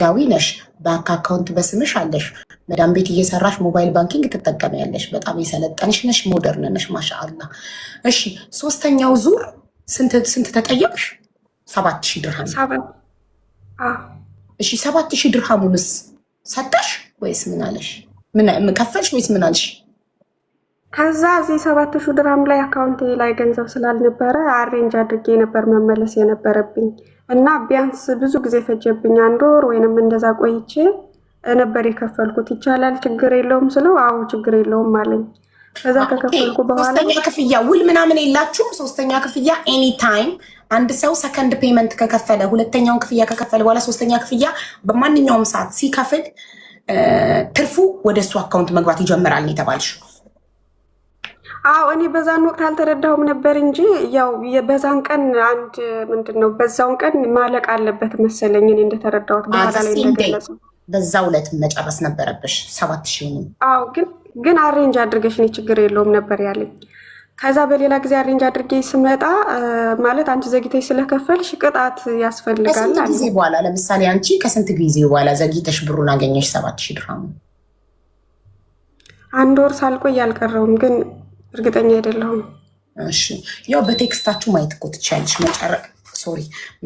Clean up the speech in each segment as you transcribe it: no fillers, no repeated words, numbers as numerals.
ኢትዮጵያዊ ነሽ፣ ባንክ አካውንት በስምሽ አለሽ፣ መዳም ቤት እየሰራሽ ሞባይል ባንኪንግ ትጠቀሚያለሽ። በጣም የሰለጠንሽ ነሽ፣ ሞደርን ነሽ። ማሻአላ። እሺ ሶስተኛው ዙር ስንት ተጠየቅሽ? 7000 ድርሃም። እሺ 7000 ድርሃሙንስ ሰጠሽ ወይስ ምን አለሽ? ምን ከፈልሽ ወይስ ምን አለሽ? ከዛ እዚህ 7000 ድርሃም ላይ አካውንቴ ላይ ገንዘብ ስላልነበረ አሬንጅ አድርጌ ነበር መመለስ የነበረብኝ እና ቢያንስ ብዙ ጊዜ ፈጀብኝ። 1 ወር ወይንም እንደዛ ቆይቼ ነበር የከፈልኩት። ይቻላል ችግር የለውም ስለው አዎ ችግር የለውም አለኝ። ከዛ ከከፈልኩ በኋላ ሶስተኛ ክፍያ ውል ምናምን የላችሁም? ሶስተኛ ክፍያ ኤኒ ታይም አንድ ሰው ሰከንድ ፔመንት ከከፈለ ሁለተኛውን ክፍያ ከከፈለ በኋላ ሶስተኛ ክፍያ በማንኛውም ሰዓት ሲከፍል ትርፉ ወደ እሱ አካውንት መግባት ይጀምራል ነው የተባልሽው? አዎ እኔ በዛን ወቅት አልተረዳሁም ነበር እንጂ ያው በዛን ቀን አንድ ምንድነው በዛውን ቀን ማለቅ አለበት መሰለኝ እኔ እንደተረዳሁት በኋላ ላይ እንደገለጸው በዛው ዕለት መጨረስ ነበረብሽ 7000 ነው። አዎ ግን አሬንጅ አድርገሽ ነው ችግር የለውም ነበር ያለኝ። ከዛ በሌላ ጊዜ አሬንጅ አድርጌ ስመጣ ማለት አንቺ ዘግይተሽ ስለከፈልሽ ቅጣት ያስፈልጋል አለ። ከስንት ጊዜ በኋላ ለምሳሌ አንቺ ከስንት ጊዜ በኋላ ዘግይተሽ ብሩን አገኘሽ 7000 ድርሃም? 1 ወር ሳልቆይ አልቀረውም ግን እርግጠኛ አይደለሁም። እሺ ያው በቴክስታችሁ ማየት እኮ ትችያለሽ።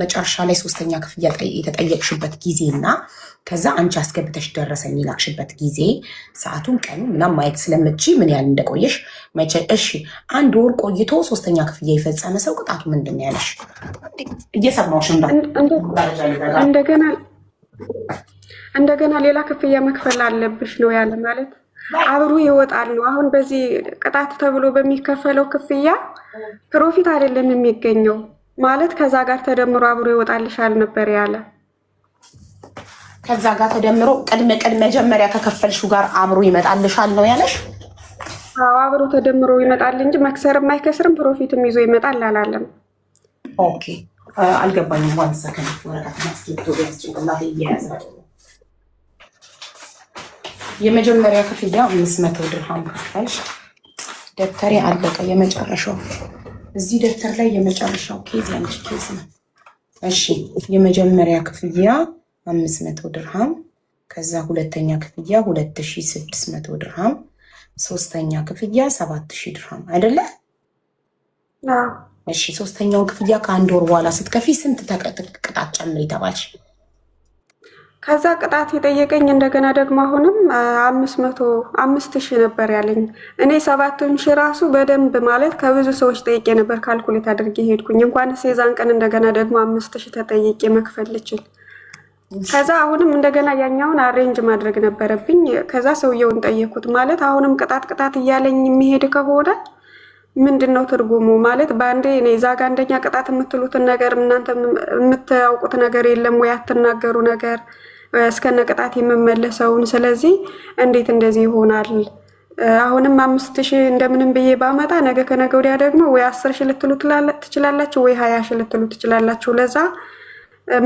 መጨረሻ ላይ ሶስተኛ ክፍያ የተጠየቅሽበት ጊዜ እና ከዛ አንቺ አስገብተሽ ደረሰኝ ይላክሽበት ጊዜ ሰዓቱን ቀኑ ምናምን ማየት ስለምትችይ ምን ያህል እንደቆየሽ እሺ 1 ወር ቆይቶ ሶስተኛ ክፍያ የፈጸመ ሰው ቅጣቱ ምንድን ነው ያለሽ? እየሰማሁሽ እንደገና ሌላ ክፍያ መክፈል አለብሽ ነው ያለ። ማለት አብሮ ይወጣል ነው። አሁን በዚህ ቅጣት ተብሎ በሚከፈለው ክፍያ ፕሮፊት አይደለም የሚገኘው ማለት ከዛ ጋር ተደምሮ አብሮ ይወጣልሻል ነበር ያለ። ከዛ ጋር ተደምሮ ቅድመ መጀመሪያ ከከፈልሽው ጋር አብሮ ይመጣልሻል ነው ያለሽ? አዎ አብሮ ተደምሮ ይመጣል እንጂ መክሰርም አይከስርም ፕሮፊትም ይዞ ይመጣል አላለም። ኦኬ አልገባኝም። ዋን ሰከንድ ወረቀት ማስኪቶ ጭንቅላቴ እየያዘ የመጀመሪያ ክፍያ 500 ድርሃም ከፈልሽ። ደብተሬ አለቀ። የመጨረሻው እዚህ ደብተር ላይ የመጨረሻው ኬዝ ያንቺ ኬዝ ነው። እሺ የመጀመሪያ ክፍያ 500 ድርሃም፣ ከዛ ሁለተኛ ክፍያ 2600 ድርሃም፣ ሶስተኛ ክፍያ 7000 ድርሃም አይደለ? እሺ ሶስተኛው ክፍያ ከ1 ወር በኋላ ስትከፊ ስንት ቅጣት ጨምሪ ተባልሽ? ከዛ ቅጣት የጠየቀኝ እንደገና ደግሞ አሁንም 5000 ነበር ያለኝ። እኔ 7000 ራሱ በደንብ ማለት ከብዙ ሰዎች ጠይቄ ነበር ካልኩሌት አድርጌ ሄድኩኝ። እንኳንስ የዛን ቀን እንደገና ደግሞ 5000 ተጠይቄ መክፈል ልችል። ከዛ አሁንም እንደገና ያኛውን አሬንጅ ማድረግ ነበረብኝ። ከዛ ሰውየውን ጠየኩት። ማለት አሁንም ቅጣት እያለኝ የሚሄድ ከሆነ ምንድነው ትርጉሙ? ማለት በአንዴ እኔ እዛ ጋ አንደኛ ቅጣት የምትሉትን ነገር እናንተ የምታውቁት ነገር የለም ወይ? አትናገሩ ነገር እስከነ ቅጣት የምመለሰውን። ስለዚህ እንዴት እንደዚህ ይሆናል? አሁንም 5000 እንደምንም ብዬ ባመጣ ነገ ከነገ ወዲያ ደግሞ ወይ 10000 ልትሉ ትችላላችሁ ወይ 20000 ልትሉ ትችላላችሁ። ለዛ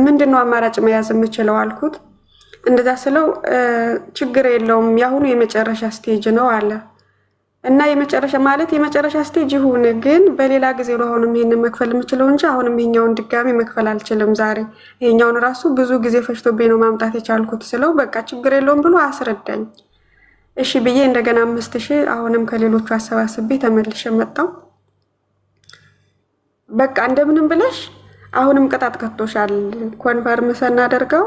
ምንድነው አማራጭ መያዝ የምችለው አልኩት። እንደዛ ስለው ችግር የለውም ያሁኑ የመጨረሻ ስቴጅ ነው አለ። እና የመጨረሻ ማለት የመጨረሻ ስቴጅ ይሁን ግን በሌላ ጊዜ ነው አሁንም ይሄንን መክፈል የምችለው እንጂ አሁንም ይሄኛውን ድጋሚ መክፈል አልችልም። ዛሬ ይሄኛውን ራሱ ብዙ ጊዜ ፈጅቶብኝ ነው ማምጣት የቻልኩት ስለው በቃ ችግር የለውም ብሎ አስረዳኝ። እሺ ብዬ እንደገና 5000 አሁንም ከሌሎቹ አሰባስቤ ተመልሼ መጣሁ። በቃ እንደምንም ብለሽ አሁንም ቅጣት ከቶሻል ኮንፈርም ስናደርገው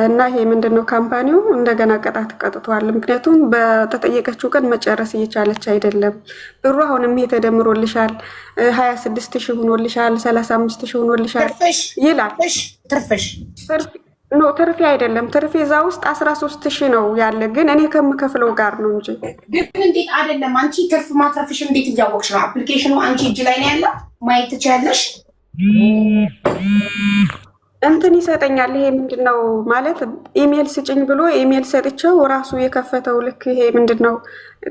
እና ይሄ ምንድነው ካምፓኒው እንደገና ቅጣት ቀጥቷል። ምክንያቱም በተጠየቀችው ቀን መጨረስ እየቻለች አይደለም። ብሩ አሁንም ይሄ ተደምሮልሻል 26000 ሆኖልሻል 35000 ሆኖልሻል ይላል። ትርፊ አይደለም ትርፊ እዛ ውስጥ 13000 ነው ያለ ግን እኔ ከምከፍለው ጋር ነው እንጂ ግን እንዴት አይደለም። አንቺ ትርፍ ማትረፍሽ እንዴት እያወቅሽ ነው? አፕሊኬሽኑ አንቺ እጅ ላይ ነው ያለው ማየት ትችያለሽ። እንትን ይሰጠኛል። ይሄ ምንድነው ማለት ኢሜል ስጭኝ ብሎ ኢሜል ሰጥቼው ራሱ የከፈተው ልክ ይሄ ምንድነው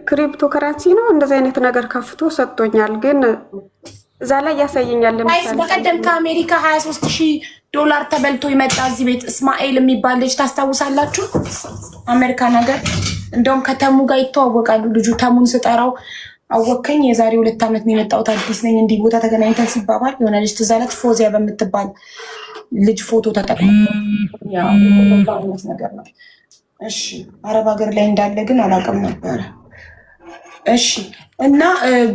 ክሪፕቶ ከረንሲ ነው እንደዚህ አይነት ነገር ከፍቶ ሰጥቶኛል። ግን እዛ ላይ ያሳየኛል። ለምሳሌ በቀደም ከአሜሪካ $23000 ተበልቶ ይመጣ እዚህ ቤት እስማኤል የሚባል ልጅ ታስታውሳላችሁ? አሜሪካ ነገር እንደውም ከተሙ ጋር ይተዋወቃሉ። ልጁ ተሙን ስጠራው አወከኝ የዛሬ 2 ዓመት ነው የመጣሁት አዲስ ነኝ እንዲህ ቦታ ተገናኝተን ሲባባል የሆነ ልጅ ትዝ አላት ፎዚያ በምትባል ልጅ ፎቶ ተጠቅሞ ያው ነገር ነው። እሺ አረብ ሀገር ላይ እንዳለ ግን አላውቅም ነበረ። እሺ እና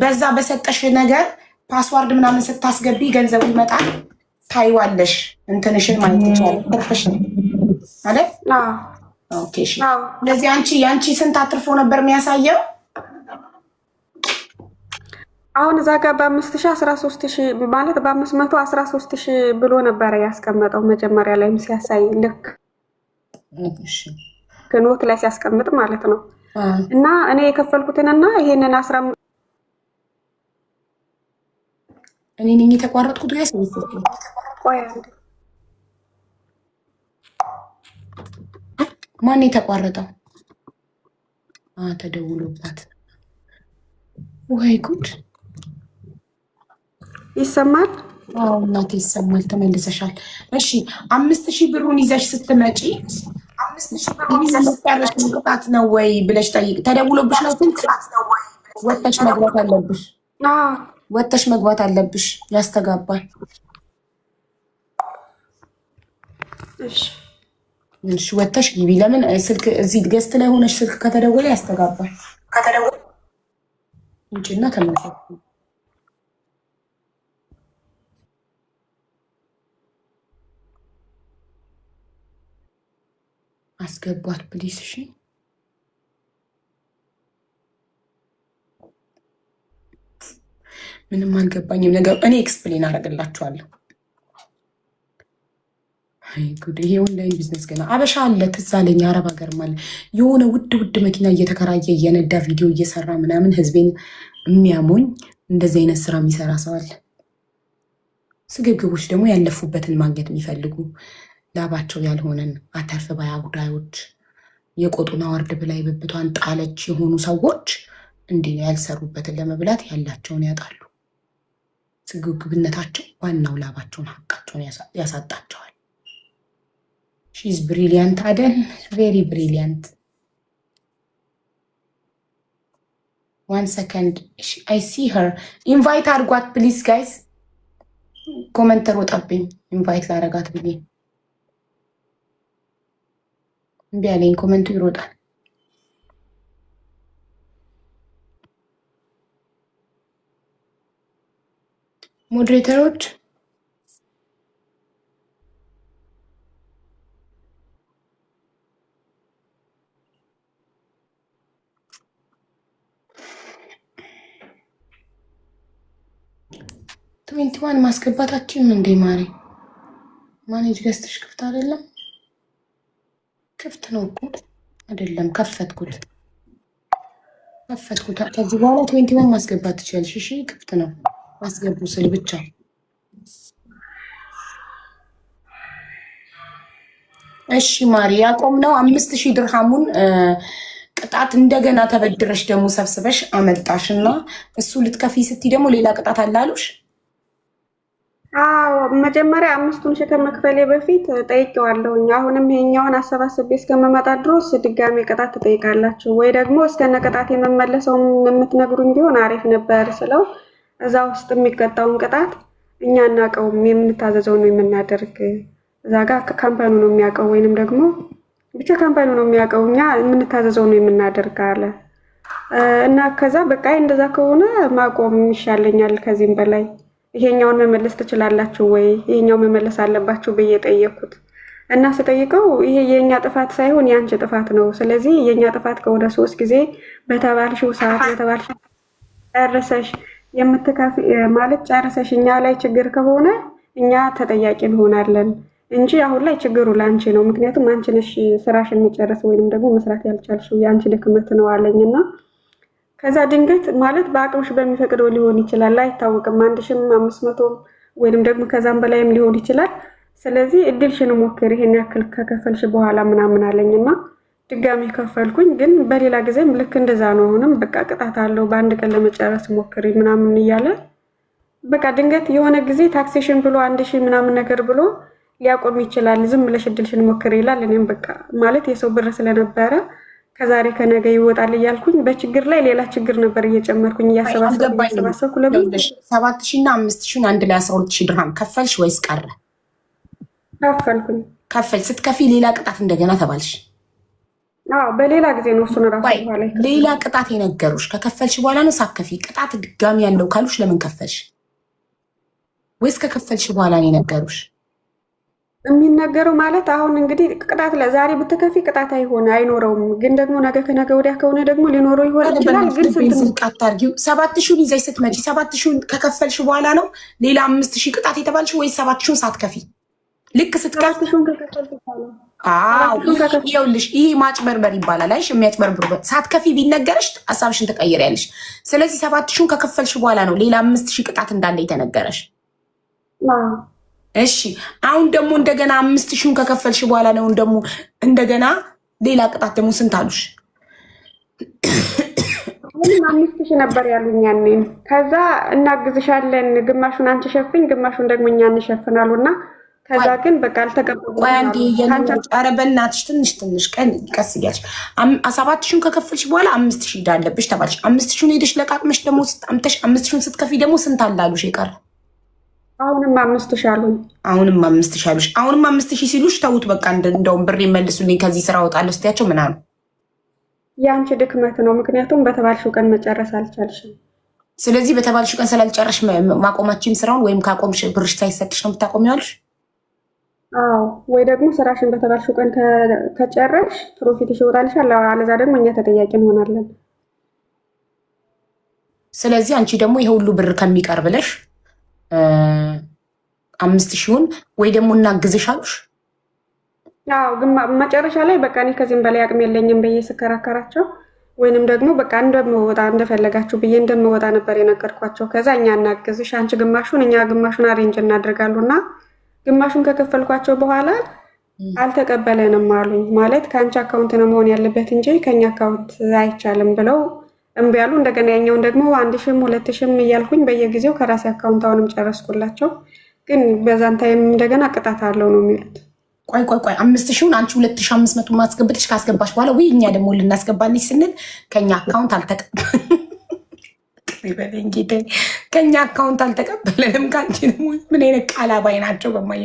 በዛ በሰጠሽ ነገር ፓስዋርድ ምናምን ስታስገቢ ገንዘቡ ይመጣል፣ ታይዋለሽ፣ እንትንሽን ማየት ይቻላል። ትርፍሽ ነው አይደል? ኦኬ እሺ። ስለዚህ ያንቺ ስንት አትርፎ ነበር የሚያሳየው? አሁን እዛ ጋር በ5000 ማለት በ513 ብሎ ነበረ ያስቀመጠው መጀመሪያ ላይም ሲያሳይ ልክ ኖት ላይ ሲያስቀምጥ ማለት ነው። እና እኔ የከፈልኩትንና ይሄንን 15 እኔ ነኝ የተቋረጥኩት ጋር ማን የተቋረጠው? ተደውሎባት ወይ ጉድ! ይሰማል? አዎ እናቴ ይሰማል። ተመልሰሻል። እሺ 5000 ብሩን ይዘሽ ስትመጪ 5000 ብሩን ይዘሽ ቅጣት ነው ወይ ብለሽ ጠይቅ። ተደውሎብሽ ነው ወጥተሽ መግባት አለብሽ። ወጥተሽ መግባት አለብሽ። ያስተጋባል። እሺ ወጥተሽ ግቢ። ለምን ስልክ እዚህ ገስት ላይ ሆነሽ ስልክ ከተደወለ ያስተጋባል። ውጭና ተመለሽ። አስገቧት ፕሊስ። እሺ ምንም አልገባኝም ነገር እኔ ኤክስፕሌን አደርግላችኋለሁ። አይ ጉድ! ይሄ ኦንላይን ቢዝነስ ገና አበሻ አለ። ትዝ አለኝ አረብ ሀገር ማለት የሆነ ውድ መኪና እየተከራየ እየነዳ ቪዲዮ እየሰራ ምናምን ህዝቤን የሚያሞኝ እንደዚህ አይነት ስራ የሚሰራ ሰው አለ። ስግብግቦች ደግሞ ያለፉበትን ማግኘት የሚፈልጉ ላባቸው ያልሆነን አተርፍ ባይ አጉዳዮች የቆጡን አወርድ ብላይ ብብቷን ጣለች የሆኑ ሰዎች እንዲህ ነው ያልሰሩበትን ለመብላት ያላቸውን ያጣሉ። ስግብግብነታቸው ዋናው ላባቸውን ሀቃቸውን ያሳጣቸዋል። ሺዝ ብሪሊያንት አይደል? ቬሪ ብሪሊያንት። 1 ሰከንድ አይ ሲ ሄር። ኢንቫይት አድርጓት ፕሊዝ ጋይስ። ኮመንተር ወጣብኝ ኢንቫይት ላረጋት ብዬ እምቢ አለኝ። ኮመንቱ ይሮጣል። ሞዴሬተሮች ትዌንቲ ማስገባታችን እንዴ ማሪ ማኔጅ ገዝተሽ ክፍት አይደለም? ክፍት ነው እኮ አይደለም። ከፈትኩት። ከዚህ በኋላ 21 ማስገባት ትችላለሽ። እሺ ክፍት ነው። ማስገቡ ስል ብቻ እሺ ማሪ። ያቆምነው 5000 ድርሃሙን ቅጣት እንደገና ተበድረሽ ደግሞ ሰብስበሽ አመጣሽና እሱ ልትከፊ ስትይ ደግሞ ሌላ ቅጣት አላሉሽ? አዎ መጀመሪያ 5000 ከመክፈሌ በፊት ጠይቄዋለሁኝ። አሁንም ይሄኛውን አሰባስቤ እስከመመጣ ድረስ ድጋሜ ቅጣት ትጠይቃላችሁ ወይ ደግሞ እስከነ ቅጣት የመመለሰው የምትነግሩኝ ቢሆን አሪፍ ነበር ስለው እዛ ውስጥ የሚቀጣውን ቅጣት እኛ እናውቀውም፣ የምንታዘዘው ነው የምናደርግ። እዛ ጋር ካምፓኒው ነው የሚያውቀው ወይንም ደግሞ ብቻ ካምፓኒው ነው የሚያውቀው፣ እኛ የምንታዘዘው ነው የምናደርግ አለ እና ከዛ በቃ እንደዛ ከሆነ ማቆም ይሻለኛል ከዚህም በላይ ይሄኛውን መመለስ ትችላላችሁ ወይ ይሄኛው መመለስ አለባችሁ ብዬ ጠየቅኩት። እና ስጠይቀው ይሄ የኛ ጥፋት ሳይሆን ያንቺ ጥፋት ነው። ስለዚህ የኛ ጥፋት ከወደ 3 ጊዜ በተባልሽው ሰዓት በተባልሽው ጨርሰሽ የምትካፊ ማለት ጨርሰሽ እኛ ላይ ችግር ከሆነ እኛ ተጠያቂ እንሆናለን እንጂ አሁን ላይ ችግሩ ላንቺ ነው። ምክንያቱም አንቺ ነሽ ስራሽን መጨረስ ወይንም ደግሞ መስራት ያልቻልሽው ያንቺ ድክመት ነው አለኝና ከዛ ድንገት ማለት በአቅምሽ በሚፈቅደው ሊሆን ይችላል፣ አይታወቅም። 1500 ወይንም ደግሞ ከዛም በላይም ሊሆን ይችላል። ስለዚህ እድልሽን ሞክሪ ይሄን ያክል ከከፈልሽ በኋላ ምናምን አለኝና ድጋሚ ከፈልኩኝ። ግን በሌላ ጊዜም ልክ እንደዛ ነው። አሁንም በቃ ቅጣት አለው በአንድ ቀን ለመጨረስ ሞክሪ ምናምን እያለ በቃ ድንገት የሆነ ጊዜ ታክሲሽን ብሎ 1000 ምናምን ነገር ብሎ ሊያቆም ይችላል። ዝም ብለሽ እድልሽን ሞክሪ ይላል። እኔም በቃ ማለት የሰው ብር ስለነበረ ከዛሬ ከነገ ይወጣል እያልኩኝ በችግር ላይ ሌላ ችግር ነበር እየጨመርኩኝ እያሰባሰብኩ ለምን 7000 እና 5000 አንድ ላይ 12000 ድርሃም ከፈልሽ ወይስ ቀረ? ከፈልኩኝ። ስትከፊ ሌላ ቅጣት እንደገና ተባልሽ? አዎ በሌላ ጊዜ ነው እሱን ራሱ በኋላ ሌላ ቅጣት የነገሩሽ ከከፈልሽ በኋላ ነው? ሳትከፊ ቅጣት ድጋሚ ያለው ካሉሽ ለምን ከፈልሽ? ወይስ ከከፈልሽ በኋላ ነው የነገሩሽ? የሚነገረው ማለት አሁን እንግዲህ ቅጣት ለዛሬ ብትከፊ ቅጣት አይኖረውም። ግን ደግሞ ነገ ከነገ ወዲያ ከሆነ ደግሞ ሊኖረው ይችላል። ግን ስንት አታርጊው? 7,000 ይዘሽ ስትመጪ 7,000 ከከፈልሽ በኋላ ነው ሌላ 5,000 ቅጣት የተባልሽ ወይስ 7,000 ሳትከፊ? ልክ ስትከፊ ይኸውልሽ፣ ይሄ ማጭበርበር ይባላል። አይሽ የሚያጭበርብሩ ሳትከፊ ቢነገርሽ ሀሳብሽን ትቀይሪያለሽ። ስለዚህ 7,000 ከከፈልሽ በኋላ ነው ሌላ 5,000 ቅጣት እንዳለ የተነገረሽ። እሺ አሁን ደግሞ እንደገና 5,000 ከከፈልሽ በኋላ ነው ደግሞ እንደገና ሌላ ቅጣት ደግሞ ስንት አሉሽ? 5,000 ነበር ያሉኝ ያኔ። ከዛ እናግዝሻለን፣ ግማሹን አንቺ ሸፍኝ፣ ግማሹን ደግሞ እኛ እንሸፍናሉና ከዛ ግን በቃ አልተቀበሉም። ቆይ አንዴ ኧረ በእናትሽ ትንሽ ቀን ቀስ እያልሽ 7,000 ከከፈልሽ በኋላ 5,000 ዕዳ አለብሽ ተባልሽ። 5,000 ሄደሽ ለቃቅመሽ ደግሞ አምጥተሽ 5,000 ስትከፊ ደግሞ ስንት አላሉሽ የቀረ? አሁንም 5,000 አሉኝ። አሁንም 5,000 አሉሽ። አሁንም 5,000 ሲሉሽ ተውት በቃ እንደውም ብር መልሱልኝ ከዚህ ስራ እወጣለሁ ስትያቸው ምን አሉ? የአንቺ ድክመት ነው፣ ምክንያቱም በተባልሽው ቀን መጨረስ አልቻልሽም። ስለዚህ በተባልሽው ቀን ስላልጨረሽ ማቆማችም ስራውን ወይም ካቆምሽ ብርሽ ሳይሰጥሽ ነው የምታቆሚዋለሽ? አዎ ወይ ደግሞ ስራሽን በተባልሽው ቀን ከጨረሽ ፕሮፊትሽ ይወጣልሻል፣ አለዛ ደግሞ እኛ ተጠያቂ እንሆናለን። ስለዚህ አንቺ ደግሞ ይሄ ሁሉ ብር ከሚቀር ብለሽ 5,000ውን ወይ ደግሞ እናግዝሽ አሉሽ? አዎ ግን መጨረሻ ላይ በቃ እኔ ከዚህም በላይ አቅም የለኝም ብዬ ስከራከራቸው ወይንም ደግሞ በቃ እንደምወጣ እንደፈለጋችሁ ብዬ እንደምወጣ ነበር የነገርኳቸው። ከዛ እኛ እናግዝሽ፣ አንቺ ግማሹን እኛ ግማሹን አሬንጅ እናደርጋሉና ግማሹን ከከፈልኳቸው በኋላ አልተቀበለንም አሉኝ። ማለት ከአንቺ አካውንት ነው መሆን ያለበት እንጂ ከኛ አካውንት አይቻልም ብለው እምቢ ያሉ። እንደገና ያኛውን ደግሞ 1,000 2,000 እያልኩኝ በየጊዜው ከራሴ አካውንት አሁንም ጨረስኩላቸው። ግን በዛን ታይም እንደገና ቅጣት አለው ነው የሚሉት። ቆይ 5,000ውን አንቺ 2,500 ማስገብተሽ ካስገባሽ በኋላ ወይ እኛ ደግሞ ልናስገባልሽ ስንል ከኛ አካውንት ከኛ አካውንት አልተቀበለንም። ከአንቺ ደግሞ ምን አይነት ቃል አባይ ናቸው? በማየ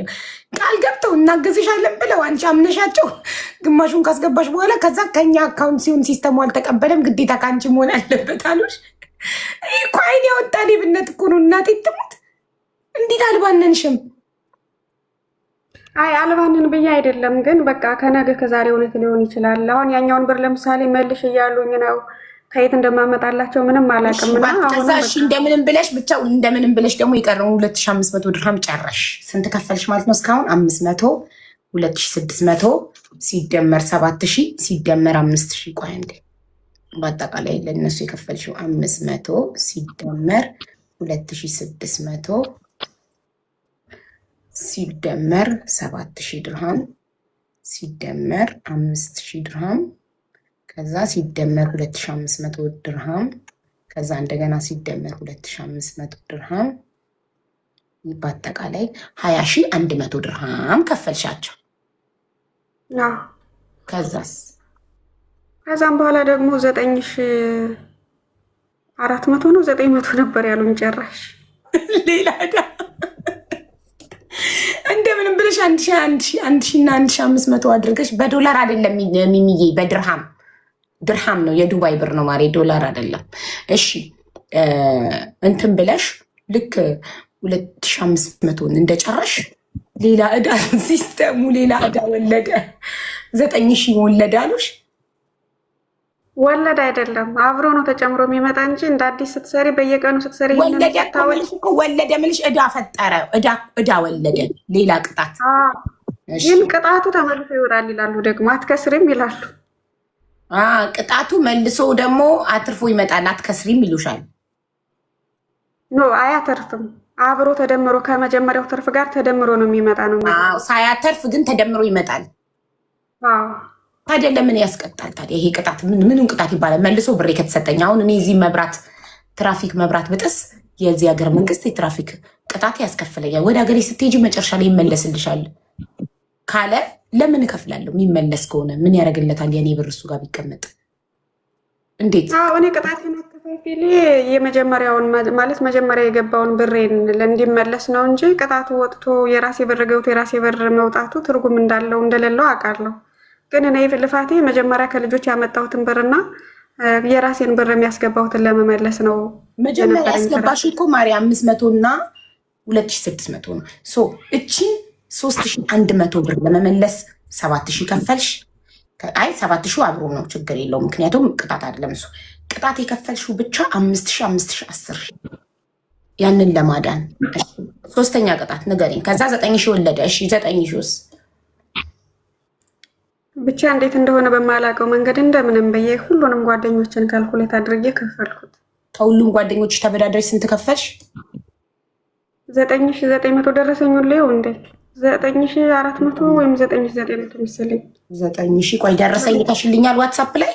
ቃል ገብተው እናግዝሻለን ብለው አንቺ አምነሻቸው ግማሹን ካስገባሽ በኋላ ከዛ ከኛ አካውንት ሲሆን ሲስተሙ አልተቀበለም፣ ግዴታ ከአንቺ መሆን አለበት አሉሽ። ይህ እኮ አይን ያወጣ ሌብነት እኮ ነው። እናቴ ትሙት፣ እንዴት አልባነንሽም? አይ አልባንን ብዬ አይደለም፣ ግን በቃ ከነገ ከዛሬ እውነት ሊሆን ይችላል። አሁን ያኛውን ብር ለምሳሌ መልሽ እያሉኝ ነው፣ ከየት እንደማመጣላቸው ምንም አላውቅምና ከዛ እሺ እንደምንም ብለሽ ብቻ እንደምንም ብለሽ ደግሞ የቀረውን 2,500 ድርሃም ጨረሽ። ስንት ከፈልሽ ማለት ነው እስካሁን? 500 2,600 ሲደመር 7,000 ሲደመር 5,000 ቆይ አንዴ በአጠቃላይ ለእነሱ የከፈልሽው 500 ሲደመር 2,600 ሲደመር 7,000 ድርሃም ሲደመር 5,000 ድርሃም ከዛ ሲደመር 2,500 ድርሃም ከዛ እንደገና ሲደመር 2,500 ድርሃም በአጠቃላይ 20,100 ድርሃም ከፈልሻቸው። ከዛም በኋላ ደግሞ 9,400 ነው 900 ነበር ያሉኝ ጭራሽ ሌላ እንደምንም ብለሽ 1,000 እና 1,500 አድርገሽ በዶላር አይደለም የሚሚዬ በድርሃም ድርሃም ነው፣ የዱባይ ብር ነው ማሬ፣ ዶላር አይደለም። እሺ እንትን ብለሽ ልክ 2,500ን እንደጨረሽ ሌላ ዕዳ ሲስተሙ ሌላ ዕዳ ወለደ። 9,000 ወለደ አሉሽ? ወለድ አይደለም አብሮ ነው ተጨምሮ የሚመጣ እንጂ እንደ አዲስ ስትሰሪ በየቀኑ ስትሰሪ ወለደ ምልሽ ዕዳ ፈጠረ፣ ዕዳ ወለደ፣ ሌላ ቅጣት። ግን ቅጣቱ ተመልሶ ይወጣል ይላሉ፣ ደግሞ አትከስሪም ይላሉ። ቅጣቱ መልሶ ደግሞ አትርፎ ይመጣል፣ አትከስሪም ይሉሻል። ኖ አያተርፍም፣ አብሮ ተደምሮ ከመጀመሪያው ትርፍ ጋር ተደምሮ ነው የሚመጣ ነው። ሳያተርፍ ግን ተደምሮ ይመጣል። ታዲያ ለምን ያስቀጣል? ታዲያ ይሄ ቅጣት ምንም ቅጣት ይባላል? መልሶ ብሬ ከተሰጠኝ አሁን እኔ እዚህ ትራፊክ መብራት ብጥስ የዚህ ሀገር መንግስት የትራፊክ ቅጣት ያስከፍለኛል። ወደ ሀገሬ ስትሄጂ መጨረሻ ላይ ይመለስልሻል ካለ ለምን እከፍላለሁ? የሚመለስ ከሆነ ምን ያደርግለታል? የኔ ብር እሱ ጋር ቢቀመጥ እንዴት? እኔ ቅጣት የማከፋፈል የመጀመሪያውን ማለት መጀመሪያ የገባውን ብሬን እንዲመለስ ነው እንጂ ቅጣቱ ወጥቶ የራሴ ብር ገብቶ የራሴ ብር መውጣቱ ትርጉም እንዳለው እንደሌለው አውቃለሁ። ግን እኔ ልፋቴ መጀመሪያ ከልጆች ያመጣሁትን ብርና የራሴን ብር የሚያስገባሁትን ለመመለስ ነው። መጀመሪያ ያስገባሽ እኮ ማሪ 500 እና 2600 ነው። እቺን 3100 ብር ለመመለስ 7000 ከፈልሽ። አይ 7000 አብሮ ነው ችግር የለውም። ምክንያቱም ቅጣት አይደለም እሱ። ቅጣት የከፈልሽው ብቻ 5000 10 ያንን ለማዳን። ሶስተኛ ቅጣት ንገሪኝ። ከዛ 9000 ወለደ። እሺ 9000ስ ብቻ እንዴት እንደሆነ በማላውቀው መንገድ እንደምንም ብዬ ሁሉንም ጓደኞችን ካልኩሌት አድርጌ ከፈልኩት። ከሁሉም ጓደኞች ተበዳድረሽ ስንት ከፈልሽ? 9900 ደረሰኝ ሌው እንዴ 9400 ወይም 9900 መሰለኝ። 9000 ቆይ ደረሰኝ ልከሽልኛል ዋትሳፕ ላይ?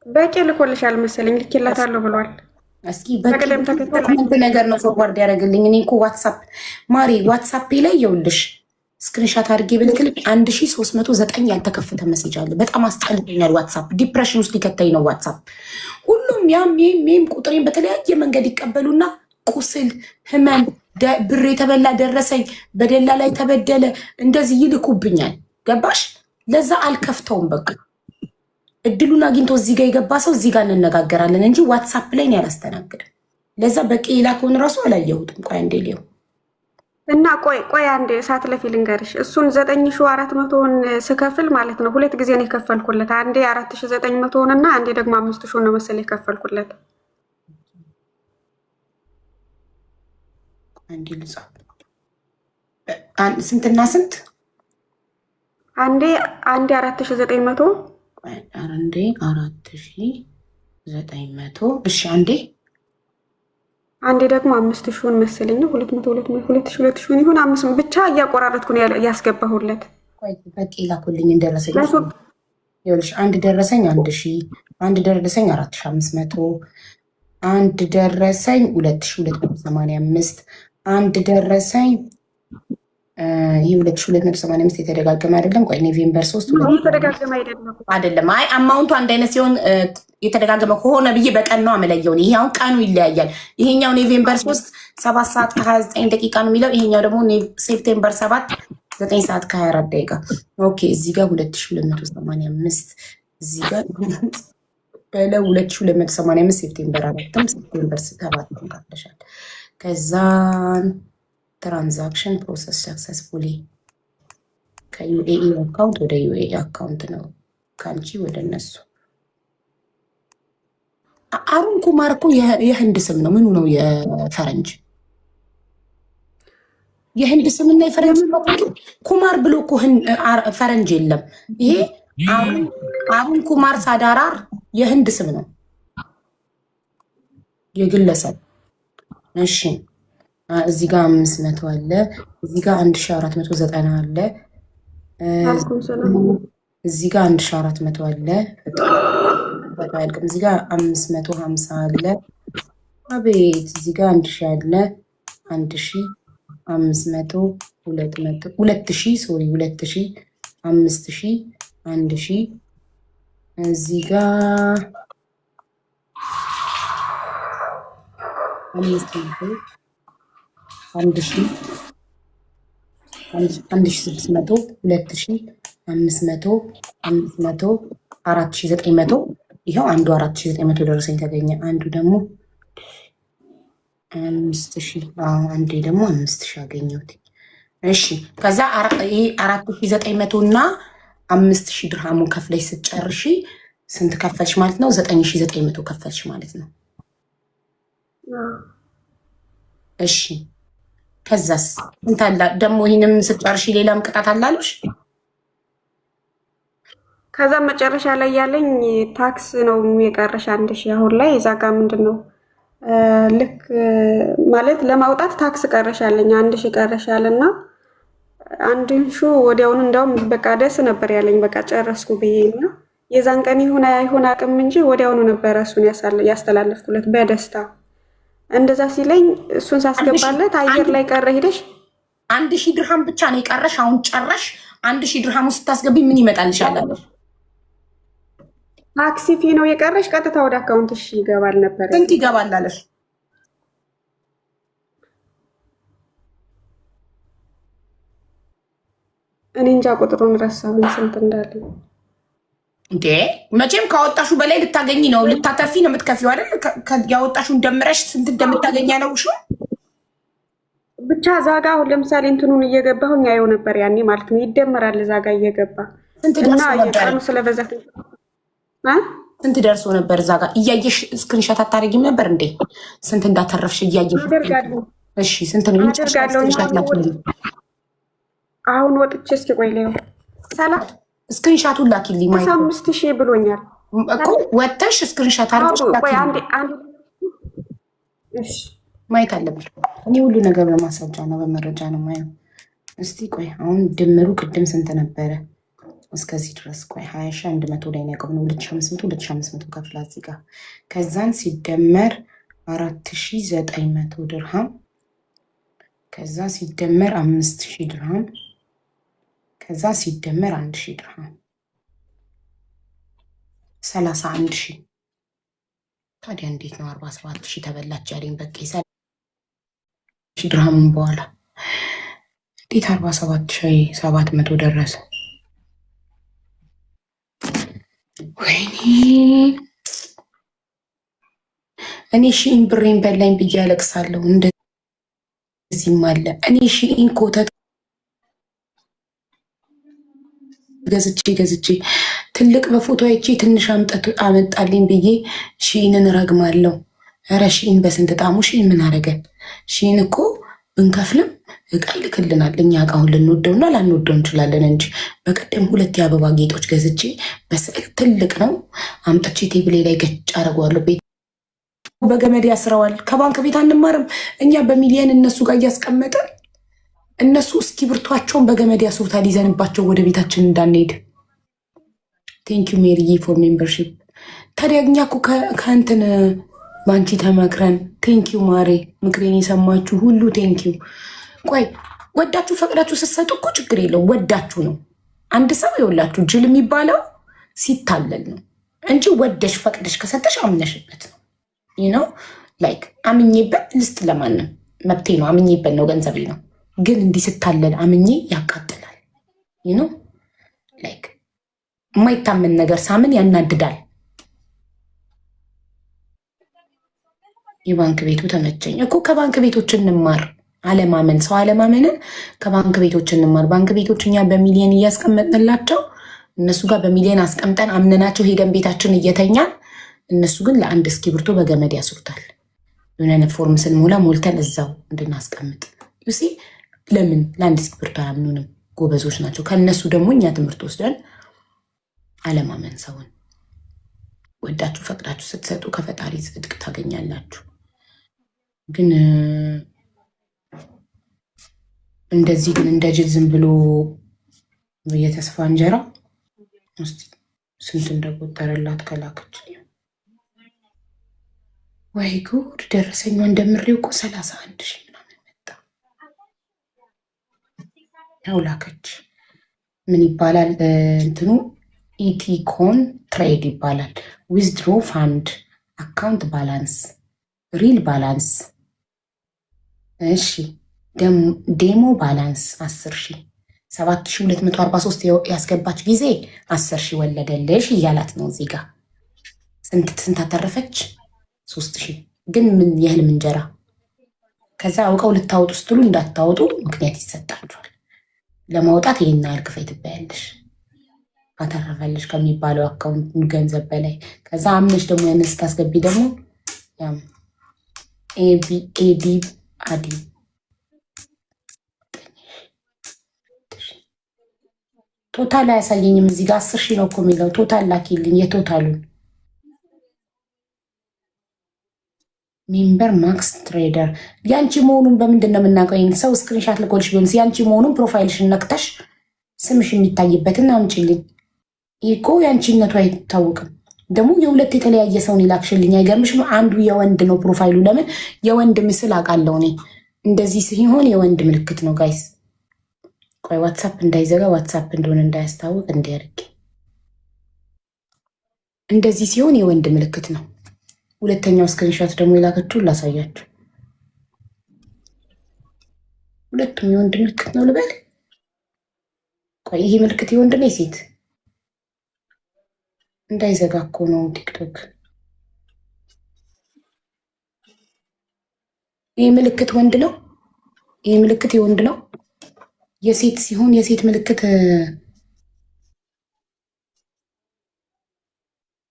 በቂ ልኮልሻል መሰለኝ። ልኬላታለሁ ብሏል። እስኪ በቀደም ተከታታይ ነገር ነው ፎርዋርድ ያደረግልኝ። እኔ እኮ ዋትሳፕ ማሪ ዋትሳፕ ላይ ይኸውልሽ ስክሪንሻት አድርጌ ብልክልክ 1309 ያልተከፈተ ሜሴጅ አለ። በጣም አስጠልቶኛል። ዋትሳፕ ዲፕሬሽን ውስጥ ሊከተኝ ነው ዋትሳፕ። ሁሉም ያም ቁጥሬን በተለያየ መንገድ ይቀበሉና ቁስል፣ ህመም፣ ብር የተበላ ደረሰኝ፣ በደላ ላይ ተበደለ እንደዚህ ይልኩብኛል። ገባሽ? ለዛ አልከፍተውም። በቃ እድሉን አግኝቶ እዚህ ጋር የገባ ሰው እዚህ ጋር እንነጋገራለን እንጂ ዋትሳፕ ላይ ነው ያላስተናግድም። ለዛ በቂ ላከውን ራሱ አላየሁትም። ቆይ አንዴ ሊው እና ቆይ አንዴ እሳት ለፊ ልንገርሽ። እሱን 9400ን ስከፍል ማለት ነው ሁለት ጊዜ ነው የከፈልኩለት። አንዴ 4900ን እና አንዴ ደግሞ 5000 ነው መሰለኝ የከፈልኩለት። አንዴ ልጻፍ። ስንትና ስንት? አንዴ 4900 አንዴ 4900 እሺ አንዴ ደግሞ 5000 መሰለኝ 2000 ይሁን 5 ብቻ እያቆራረጥኩ ነው ያስገባሁለት። በቂ ላኩልኝ እንደረሰኝ ይኸውልሽ አንድ ደረሰኝ 1000 አንድ ደረሰኝ 4500 አንድ ደረሰኝ 2285 አንድ ደረሰኝ ይሄ 2285 የተደጋገመ አይደለም። ቆይ ኖቬምበር 3 የተደጋገመ አይደለም። አይ አማውንቱ አንድ አይነት ሲሆን የተደጋገመ ከሆነ ብዬ በቀን ነው አመለየው። ይሄ አሁን ቀኑ ይለያያል። ይሄኛው ኖቬምበር 3 7 ሰዓት ከ29 ደቂቃ ነው የሚለው። ይሄኛው ደግሞ ሴፕቴምበር 7 9 ሰዓት ከ24 ደቂቃ። ኦኬ እዚህ ጋር 2285 እዚህ ጋር በለ 2285 ሴፕቴምበር 4 ሴፕቴምበር 7 ተካፍለሻል። ከዛን ትራንዛክሽን ፕሮሰስ ሰክሰስፉሊ ከዩኤኢ አካውንት ወደ ዩኤኢ አካውንት ነው ከአንቺ ወደ እነሱ። አሩን ኩማር እኮ የህንድ ስም ነው። ምኑ ነው የፈረንጅ? የህንድ ስምና የፈረንጅ ኩማር ብሎ እኮ ፈረንጅ የለም። ይሄ አሩን ኩማር ሳዳራር የህንድ ስም ነው የግለሰብ። እሺ እዚህ ጋር 500 አለ። እዚህ ጋር 1490 አለ። እዚህ ጋር 1400 አለ። እዚህ ጋር 550 አለ። አቤት እዚህ ጋር 1000 አለ። 1500 2000 ሶሪ 2000 5000 1000 እዚህ ጋር 500 1600 2500 500 4900 ይኸው አንዱ 4900 ደረሰኝ ተገኘ። አንዱ ደግሞ 5000 አንዴ ደግሞ 5000 አገኘሁት። እሺ ከዛ ይሄ 4900 እና 5000 ድርሃሙን ከፍለሽ ስትጨርሺ ስንት ከፈልሽ ማለት ነው? 9900 ከፈልሽ ማለት ነው። እሺ ከዛስ ስንት አለ ደግሞ? ይሄንም ስትጨርሺ ሌላም ቅጣት አላሉሽ? ከዛ መጨረሻ ላይ ያለኝ ታክስ ነው የቀረሽ 1000። አሁን ላይ እዛ ጋር ምንድነው ልክ ማለት ለማውጣት ታክስ ቀረሻለኝ 1000 ቀረሻልና 1000 ወዲያውኑ እንደውም በቃ ደስ ነበር ያለኝ። በቃ ጨረስኩ ብዬና የዛን ቀን ይሁን አይሁን አቅም እንጂ ወዲያውኑ ነበር እሱን ያስተላለፍኩለት በደስታ። እንደዛ ሲለኝ እሱን ሳስገባለት አየር ላይ ቀረ። ሄደሽ 1000 ድርሃም ብቻ ነው የቀረሽ። አሁን ጨረሽ 1000 ድርሃም ስታስገቢ ምን ይመጣልሻል? ታክሲ ፊ ነው የቀረሽ። ቀጥታ ወደ አካውንትሽ ይገባል ነበር። ስንት ይገባል አለሽ? እኔ እንጃ ቁጥሩን ረሳሁኝ ስንት እንዳለ። እንዴ መቼም ካወጣሹ በላይ ልታገኝ ነው፣ ልታተርፊ ነው የምትከፊው አይደል? ያወጣሹን ደምረሽ ስንት እንደምታገኝ ያለውሽ ብቻ ዛጋ። አሁን ለምሳሌ እንትኑን እየገባሁኝ አየው ነበር ያኔ ማለት ነው። ይደመራል ዛጋ እየገባ እና የቀኑ ስለበዛ ስንት ደርሶ ነበር? እዛ ጋር እያየሽ ስክሪንሻት አታደርጊም ነበር እንዴ? ስንት እንዳተረፍሽ እያየሽ። እሺ ስንት ነው? አሁን ወጥቼ እስኪ ቆይ ላይ ሰላም ስክሪንሻቱን ላኪልኝ። 5000 ብሎኛል እኮ ወጥተሽ ስክሪንሻት አድርገሽ ማየት አለብሽ። እኔ ሁሉ ነገር በማስረጃ ነው በመረጃ ነው ማየው። እስቲ ቆይ አሁን ድምሩ ቅድም ስንት ነበረ? እስከዚህ ድረስ ቆይ 20,100 ላይ ነው ያቆምነው። 2500 ከፍላ እዚህ ጋር ከዛን ሲደመር 4900 ድርሃም ከዛ ሲደመር 5000 ድርሃም ከዛ ሲደመር 1000 ድርሃም 31,000። ታዲያ እንዴት ነው 47,000 ተበላች ያለኝ? በቃ 30,000 ድርሃምን በኋላ እንዴት 47,700 ደረሰ? ወይኔ እኔ ሺኢን ብሬን በላኝ ብዬ ያለቅሳለሁ። እንደዚህም አለ። እኔ ሺኢን ኮተት ገዝቼ ትልቅ በፎቶ አይቼ ትንሽ አመጣልኝ ብዬ ሺኢንን ረግማለሁ። ኧረ ሺኢን በስንት ጣሙ። ሺኢን ምን አረገን? ሺኢን እኮ ብንከፍልም እቃ ይልክልናል። እኛ እቃውን ልንወደውና ላንወደው እንችላለን እንጂ በቀደም 2 የአበባ ጌጦች ገዝቼ በስዕል ትልቅ ነው አምጥቼ ቴብሌ ላይ ገጭ አደርገዋለሁ። ቤት በገመድ ያስረዋል። ከባንክ ቤት አንማርም እኛ በሚሊየን እነሱ ጋር እያስቀመጠን እነሱ እስክሪብቷቸውን በገመድ ያስሩታል ይዘንባቸው ወደ ቤታችን እንዳንሄድ። ቴንኪዩ ሜሪዬ ፎር ሜምበርሺፕ። ታዲያ እኛ እኮ ከእንትን በአንቺ ተመክረን። ቴንኪዩ ማሬ፣ ምክሬን የሰማችሁ ሁሉ ቴንኪዩ። ቆይ ወዳችሁ ፈቅዳችሁ ስትሰጡ እኮ ችግር የለው። ወዳችሁ ነው። አንድ ሰው የወላችሁ ጅል የሚባለው ሲታለል ነው እንጂ ወደሽ ፈቅደሽ ከሰጠሽ አምነሽበት ነው። ነው ላይክ አምኜበት ልስጥ ለማንም መብቴ ነው። አምኜበት ነው፣ ገንዘቤ ነው። ግን እንዲህ ስታለል አምኜ ያቃጥላል። ነው ላይክ የማይታመን ነገር ሳምን ያናድዳል። የባንክ ቤቱ ተመቸኝ እኮ። ከባንክ ቤቶች እንማር። አለማመን፣ ሰው አለማመንን ከባንክ ቤቶች እንማር። ባንክ ቤቶች እኛ በሚሊየን እያስቀመጥንላቸው እነሱ ጋር በሚሊየን አስቀምጠን አምነናቸው ሄደን ቤታችን እየተኛን እነሱ ግን ለአንድ እስክሪብቶ በገመድ ያስሩታል። የሆነ አይነት ፎርም ስንሞላ ሞልተን እዛው እንድናስቀምጥ ዩሲ። ለምን ለአንድ እስክሪብቶ አያምኑንም? ጎበዞች ናቸው። ከእነሱ ደግሞ እኛ ትምህርት ወስደን አለማመን ሰውን። ወዳችሁ ፈቅዳችሁ ስትሰጡ ከፈጣሪ ጽድቅ ታገኛላችሁ። ግን እንደዚህ ግን እንደ ጅል ዝም ብሎ የተስፋ እንጀራ ስንት እንደቆጠረላት ከላከች። ወይ ጉድ! ደረሰኛ እንደምሬው እኮ 31,000 ምናምን መጣ። ያው ላከች። ምን ይባላል እንትኑ? ኢቲኮን ትሬድ ይባላል። ዊዝድሮ ፋንድ አካውንት ባላንስ ሪል ባላንስ። እሺ ዴሞ ባላንስ 10,000 7,243 ያስገባች ጊዜ 10,000 ወለደልሽ እያላት ነው እዚህ ጋር። ስንት አተረፈች? 3,000። ግን ምን የህልም እንጀራ። ከዛ አውቀው ልታወጡ ስትሉ እንዳታወጡ ምክንያት ይሰጣችኋል። ለማውጣት ይህን ያህል ክፈይ ትባያለሽ አተረፈልሽ ከሚባለው አካውንት ገንዘብ በላይ። ከዛ አምነሽ ደግሞ ያንን ስታስገቢ ደግሞ ኤቢ አዲ ቶታል አያሳየኝም እዚህ ጋር 10,000 ነው እኮ የሚለው። ቶታል ላኪልኝ የቶታሉን። ሜምበር ማክስ ትሬደር ያንቺ መሆኑን በምንድን ነው የምናውቀው? ሰው ስክሪንሻት ልኮልሽ ቢሆንስ ያንቺ መሆኑን ፕሮፋይልሽን ነክተሽ ስምሽ የሚታይበትን አምጪልኝ። ይህ እኮ ያንቺነቱ አይታወቅም። ደግሞ የሁለት የተለያየ ሰውን ይላክሽልኝ። አይገርምሽም? አንዱ የወንድ ነው ፕሮፋይሉ። ለምን የወንድ ምስል አውቃለሁ እኔ። እንደዚህ ሲሆን የወንድ ምልክት ነው ጋይስ። ቆይ ዋትሳፕ እንዳይዘጋ ዋትሳፕ እንደሆነ እንዳያስታውቅ እንዲያርግ እንደዚህ ሲሆን የወንድ ምልክት ነው። ሁለተኛው ስክሪንሾት ደግሞ የላከችውን ላሳያችሁ። ሁለቱም የወንድ ምልክት ነው ልበል። ቆይ ይሄ ምልክት የወንድ ነው የሴት? እንዳይዘጋ እኮ ነው ቲክቶክ። ይህ ምልክት ወንድ ነው። ይህ ምልክት የወንድ ነው። የሴት ሲሆን የሴት ምልክት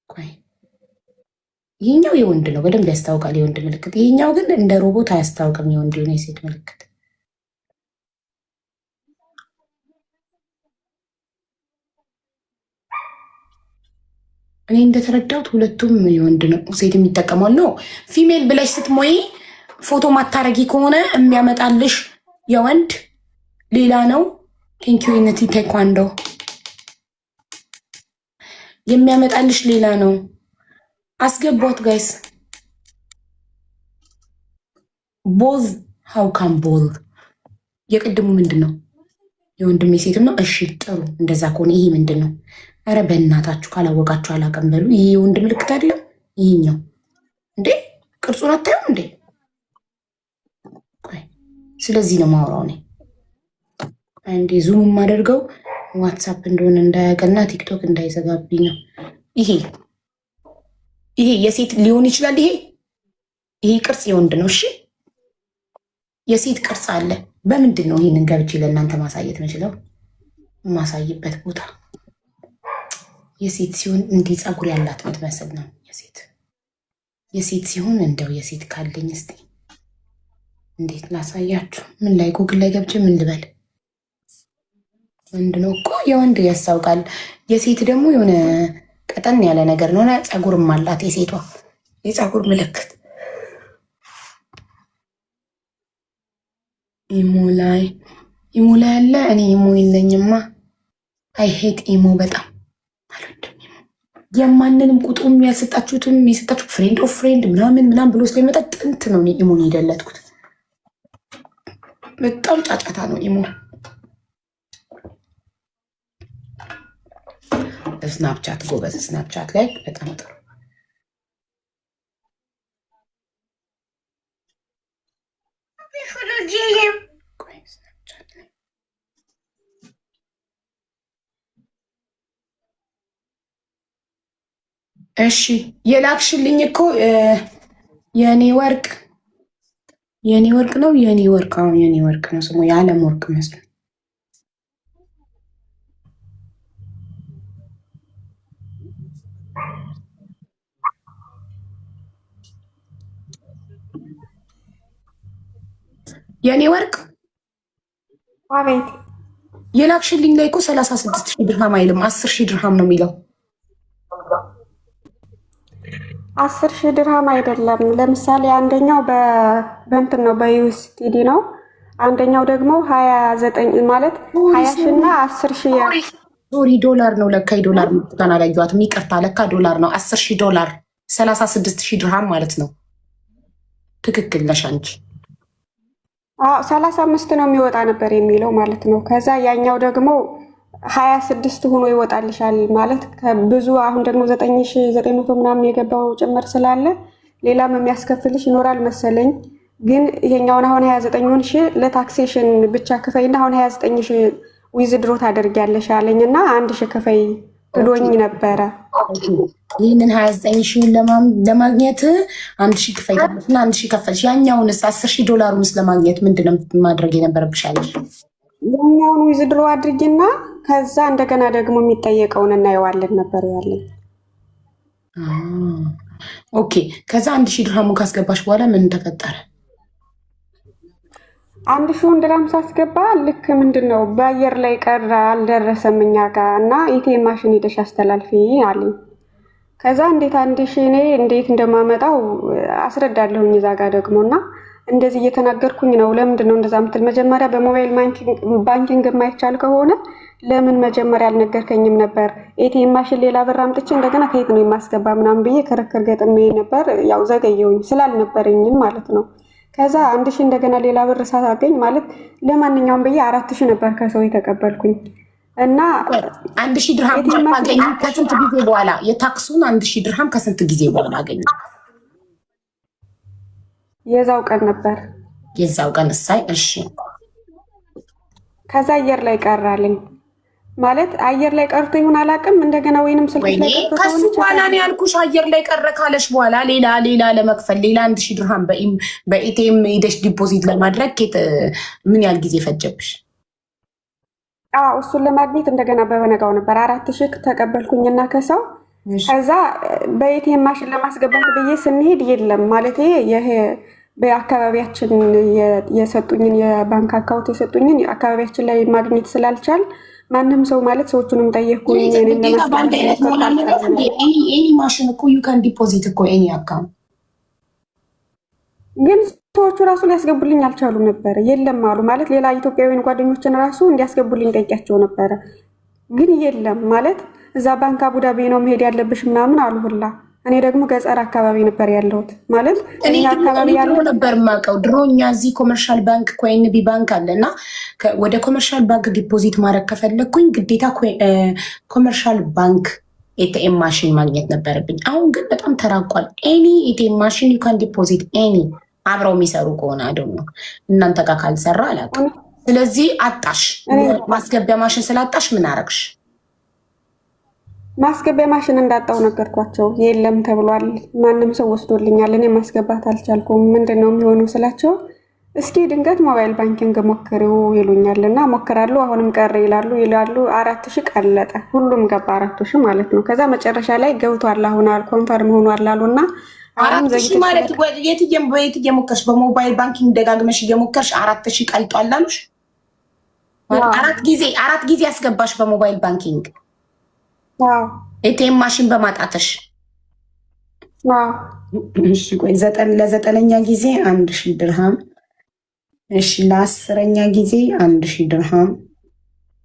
ቆይ ይሄኛው የወንድ ነው፣ በደንብ ያስታውቃል የወንድ ምልክት። ይሄኛው ግን እንደ ሮቦት አያስታውቅም የወንድ የሆነ የሴት ምልክት። እኔ እንደተረዳሁት ሁለቱም የወንድ ነው። ሴት የሚጠቀመው ነው። ፊሜል ብለሽ ስትሞይ ፎቶ ማታረጊ ከሆነ የሚያመጣልሽ የወንድ ሌላ ነው። ቴንኪዩነት ቴኳንዶ የሚያመጣልሽ ሌላ ነው። አስገቧት ጋይስ። ቦዝ ሀውካም ቦዝ የቅድሙ ምንድን ነው? የወንድም የሴትም ነው። እሺ ጥሩ። እንደዛ ከሆነ ይሄ ምንድን ነው? ኧረ በእናታችሁ ካላወቃችሁ አላውቅም በሉ። ይሄ የወንድ ምልክት አይደለም። ይሄኛው እንዴ ቅርጹን አታዩም እንዴ? ስለዚህ ነው ማውራው እኔ። አንዴ ዙም የማደርገው ዋትሳፕ እንደሆነ እንዳያቀና ቲክቶክ እንዳይዘጋብኝ ነው። ይሄ የሴት ሊሆን ይችላል። ይሄ ቅርጽ የወንድ ነው። እሺ የሴት ቅርጽ አለ። በምንድን ነው ይሄንን ገብቼ ለእናንተ ማሳየት የምችለው? የማሳይበት ቦታ የሴት ሲሆን እንዲህ ፀጉር ያላት ምትመስል ነው። የሴት ሲሆን እንደው የሴት ካለኝ እስቲ እንዴት ላሳያችሁ? ምን ላይ ጉግል ላይ ገብቼ ምን ልበል? ወንድ ነው እኮ የወንድ ያስታውቃል። የሴት ደግሞ የሆነ ቀጠን ያለ ነገር ነው። ፀጉርም አላት የሴቷ የፀጉር ምልክት። ኢሞ ላይ ያለ እኔ ኢሞ የለኝማ። አይ ሄት ኢሞ በጣም አልወድም። የማንንም ቁጥሩ የሰጣችሁትም የሰጣችሁ ፍሬንድ ኦፍ ፍሬንድ ምናምን ብሎ ስለሚመጣ ጥንት ነው ኢሞን የደለትኩት። በጣም ጫጫታ ነው ኢሞ። ስናፕቻት ጎበዝ። ስናፕቻት ላይ በጣም ጥሩ። እሺ የላክሽልኝ እኮ የኔ ወርቅ ነው። የኔ ወርቅ ነው ስሙ። የዓለም ወርቅ መስሎ የኔ ወርቅ። አቤት። የላክሽልኝ ላይ እኮ 36,000 ድርሃም አይልም 10,000 ድርሃም ነው የሚለው። 10,000 ድርሃም አይደለም። ለምሳሌ አንደኛው በእንትን ነው በዩኤስዲቲ ነው። አንደኛው ደግሞ 29 ማለት 20,000 እና 10,000 ሶሪ ዶላር ነው ለካ። ዶላር ምትታና አላየኋትም። ይቅርታ ለካ ዶላር ነው። 10,000 ዶላር 36,000 ድርሃም ማለት ነው። ትክክል ነሽ አንቺ። 35 ነው የሚወጣ ነበር የሚለው ማለት ነው። ከዛ ያኛው ደግሞ 26 ሆኖ ይወጣልሻል ማለት ብዙ። አሁን ደግሞ 9,900 ምናምን የገባው ጭምር ስላለ ሌላም የሚያስከፍልሽ ይኖራል መሰለኝ። ግን ይሄኛውን አሁን 29,000 ለታክሴሽን ብቻ ክፈይና አሁን 29,000 ዊዝድሮ ታደርጊያለሽ አለኝና 1,000 ክፈይ ብሎኝ ነበረ። ይህንን 29,000 ለማግኘት 1,000 ክፈይ እና 1,000 ከፈልሽ። ያኛውንስ 10,000 ዶላሩንስ ለማግኘት ምንድነው ማድረግ የነበረብሻለሽ? ያኛውን ዊዝድሮ አድርጊና ከዛ እንደገና ደግሞ የሚጠየቀውን እናየዋለን ነበር ያለኝ። ኦኬ። ከዛ 1,000 ድርሃሙን ካስገባሽ በኋላ ምን ተፈጠረ? 1,000 ድርሃም ሳስገባ ልክ ምንድን ነው በአየር ላይ ቀረ፣ አልደረሰም እኛ ጋር እና ኢቲኤም ማሽን ሄደሽ አስተላልፊ አለኝ። ከዛ እንዴት 1,000 እኔ እንዴት እንደማመጣው አስረዳለሁኝ እዛ ጋር ደግሞ እና እንደዚህ እየተናገርኩኝ ነው። ለምንድን ነው እንደዛ ምትል? መጀመሪያ በሞባይል ባንኪንግ የማይቻል ከሆነ ለምን መጀመሪያ አልነገርከኝም ነበር? ኤቲኤም ማሽን ሌላ ብር አምጥቼ እንደገና ከየት ነው የማስገባ ምናምን ብዬ ክርክር ገጥሜ ነበር። ያው ዘገየውኝ ስላልነበረኝም ማለት ነው። ከዛ 1,000 እንደገና ሌላ ብር ሳገኝ ማለት ለማንኛውም ብዬ 4,000 ነበር ከሰው የተቀበልኩኝ። እና 1000 ድርሃም ታገኝ ከስንት ጊዜ በኋላ የታክሱን 1000 ድርሃም ከስንት ጊዜ በኋላ አገኘ? የዛው ቀን ነበር። የዛው ቀን እሳይ። እሺ ከዛ አየር ላይ ቀራልኝ ማለት አየር ላይ ቀርቶ ይሁን አላውቅም። እንደገና ወይንም ስልክ ላይ ቀርቶ ከሱ በኋላ ነው ያልኩሽ። አየር ላይ ቀረ ካለሽ በኋላ ሌላ ለመክፈል ሌላ 1000 ድርሃም በኢቲኤም ሄደሽ ዲፖዚት ለማድረግ ምን ያህል ጊዜ ፈጀብሽ? እሱን ለማግኘት እንደገና በበነጋው ነበር 4000 ተቀበልኩኝና ከሰው ከዛ በኢቲኤም ማሽን ለማስገባት ብዬ ስንሄድ የለም ማለት ይሄ በአካባቢያችን የሰጡኝን የባንክ አካውንት የሰጡኝን አካባቢያችን ላይ ማግኘት ስላልቻል ማንም ሰው ማለት ሰዎቹንም ጠየቅኩኝ። ኤኒ ማሽን እኮ ዩ ካን ዲፖዚት እኮ ኤኒ አካውንት ግን ሰዎቹ ራሱ ሊያስገቡልኝ አልቻሉም ነበር። የለም አሉ ማለት ሌላ ኢትዮጵያውያን ጓደኞችን ራሱ እንዲያስገቡልኝ ጠይቂያቸው ነበረ። ግን የለም ማለት እዛ ባንክ አቡዳቢ ነው መሄድ ያለብሽ ምናምን አሉ ሁላ። እኔ ደግሞ ገጠር አካባቢ ነበር ያለሁት ማለት እኔ አካባቢ ያለው ነበር ማቀው። ድሮኛ እዚህ ኮመርሻል ባንክ ኮኤንቢ ባንክ አለና ወደ ኮመርሻል ባንክ ዲፖዚት ማድረግ ከፈለኩኝ ግዴታ ኮመርሻል ባንክ ኤቲኤም ማሽን ማግኘት ነበረብኝ። አሁን ግን በጣም ተራቋል። ኤኒ ኤቲኤም ማሽን ዩ ካን ዲፖዚት ኤኒ አብረው የሚሰሩ ከሆነ አይደል ነው እናንተ ጋር ካልሰራ አላውቅም። ስለዚህ አጣሽ ማስገቢያ ማሽን ስላጣሽ ምን አረግሽ? ማስገቢያ ማሽን እንዳጣው ነገርኳቸው። የለም ተብሏል፣ ማንም ሰው ወስዶልኛል፣ እኔ ማስገባት አልቻልኩም። ምንድነው የሚሆነው ስላቸው እስኪ ድንገት ሞባይል ባንኪንግ ሞክሪው ይሉኛልና ሞክራለሁ። አሁንም ቀረ ይላሉ 4000 ቀለጠ። ሁሉም ገባ 4000 ማለት ነው። ከዛ መጨረሻ ላይ ገብቷል አሁን ኮንፈርም ሆኗል አሉና 4000 ማለት የትየም እየሞከርሽ በሞባይል ባንኪንግ ደጋግመሽ እየሞከርሽ 4000 ቀልጧል አሉሽ? አራት ጊዜ ያስገባሽ በሞባይል ባንኪንግ ኤቲኤም ማሽን በማጣትሽ። እሺ ቆይ ለዘጠነኛ ጊዜ 1000 ድርሃም። እሺ ለ10ኛ ጊዜ 1000 ድርሃም።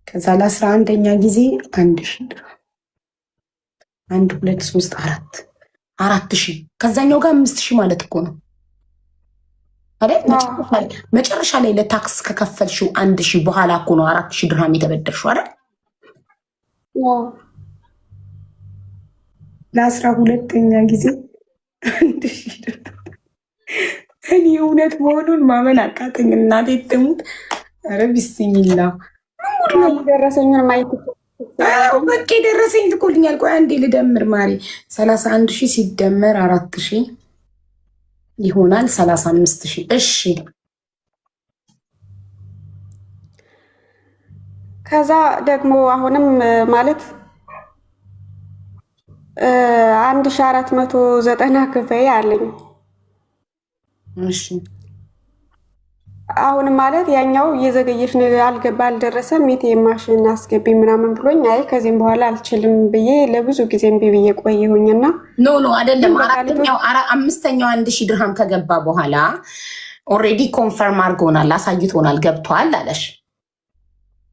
ከዛ ለ11ኛ ጊዜ 1000 ድርሃም። 1 2 3 4 4000 ከዛኛው ጋር 5000 ማለት እኮ ነው አይደል? መጨረሻ ላይ ለታክስ ከከፈልሽው 1000 በኋላ እኮ ነው 4000 ድርሃም የተበደርሽው አይደል? ለ12ኛ ጊዜ 1000 ድርሃም። እኔ እውነት መሆኑን ማመን አቃተኝ። እናቴ ትሙት። ኧረ ቢስሚላ ደረሰኝን ማየት በቃ ደረሰኝ ልኮልኛል። ቆይ አንዴ ልደምር ማሪ 31000 ሲደመር 4000 ይሆናል 35000። እሺ ከዛ ደግሞ አሁንም ማለት 1490 ክፍያ አለኝ። እሺ አሁን ማለት ያኛው እየዘገየሽ አልደረሰም ኤቲኤም ማሽን አስገቢ ምናምን ብሎኝ አይ ከዚህም በኋላ አልችልም ብዬ ለብዙ ጊዜ እምቢ ብዬ ቆየሁኝና ኖ አይደለም። አምስተኛው 1000 ድርሃም ከገባ በኋላ ኦልሬዲ ኮንፈርም አድርጎናል፣ አሳይቶናል፣ ገብቷል አለሽ።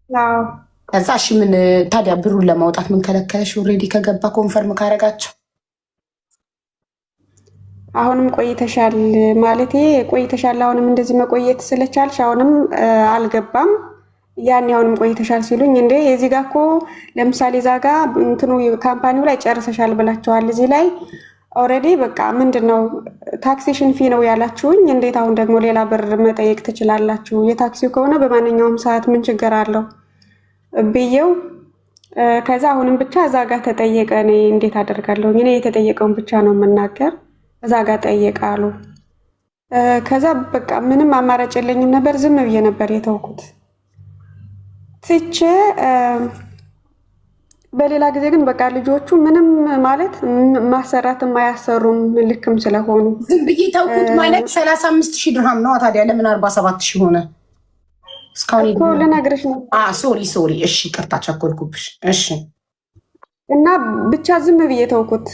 አዎ ከዛ እሺ ምን ታዲያ ብሩን ለማውጣት ምን ከለከለሽ? ኦልሬዲ ከገባ ኮንፈርም ካረጋቸው አሁንም ቆይተሻል ማለት ቆይተሻል፣ አሁንም እንደዚህ መቆየት ስለቻልሽ አሁንም አልገባም፣ ያን አሁንም ቆይተሻል ሲሉኝ እንዴ እዚህ ጋር እኮ ለምሳሌ እዛ ጋር እንትኑ ካምፓኒው ላይ ጨርሰሻል ብላችኋል፣ እዚህ ላይ ኦልሬዲ በቃ ምንድነው ታክሲሽን ፊ ነው ያላችሁኝ፣ እንዴት አሁን ደግሞ ሌላ ብር መጠየቅ ትችላላችሁ? የታክሲው ከሆነ በማንኛውም ሰዓት ምን ችግር አለው ብዬው ከዛ አሁንም ብቻ እዛ ጋር ተጠየቀ። እኔ እንዴት አደርጋለሁ? እኔ የተጠየቀውን ብቻ ነው የምናገር። እዛ ጋር ጠየቃሉ። ከዛ በቃ ምንም አማራጭ የለኝም ነበር፣ ዝም ብዬ ነበር የተውኩት ትቼ። በሌላ ጊዜ ግን በቃ ልጆቹ ምንም ማለት ማሰራትም አያሰሩም ልክም ስለሆኑ ዝም ብዬ ተውኩት። ማለት 35000 ድርሃም ነው ታዲያ ለምን 47000 ሆነ? እስካሁን እኮ ልነግርሽ ነው። ሶሪ እሺ፣ ቅርታ ቸኮልኩብሽ። እሺ እና ብቻ ዝም ብዬ ተውኩት።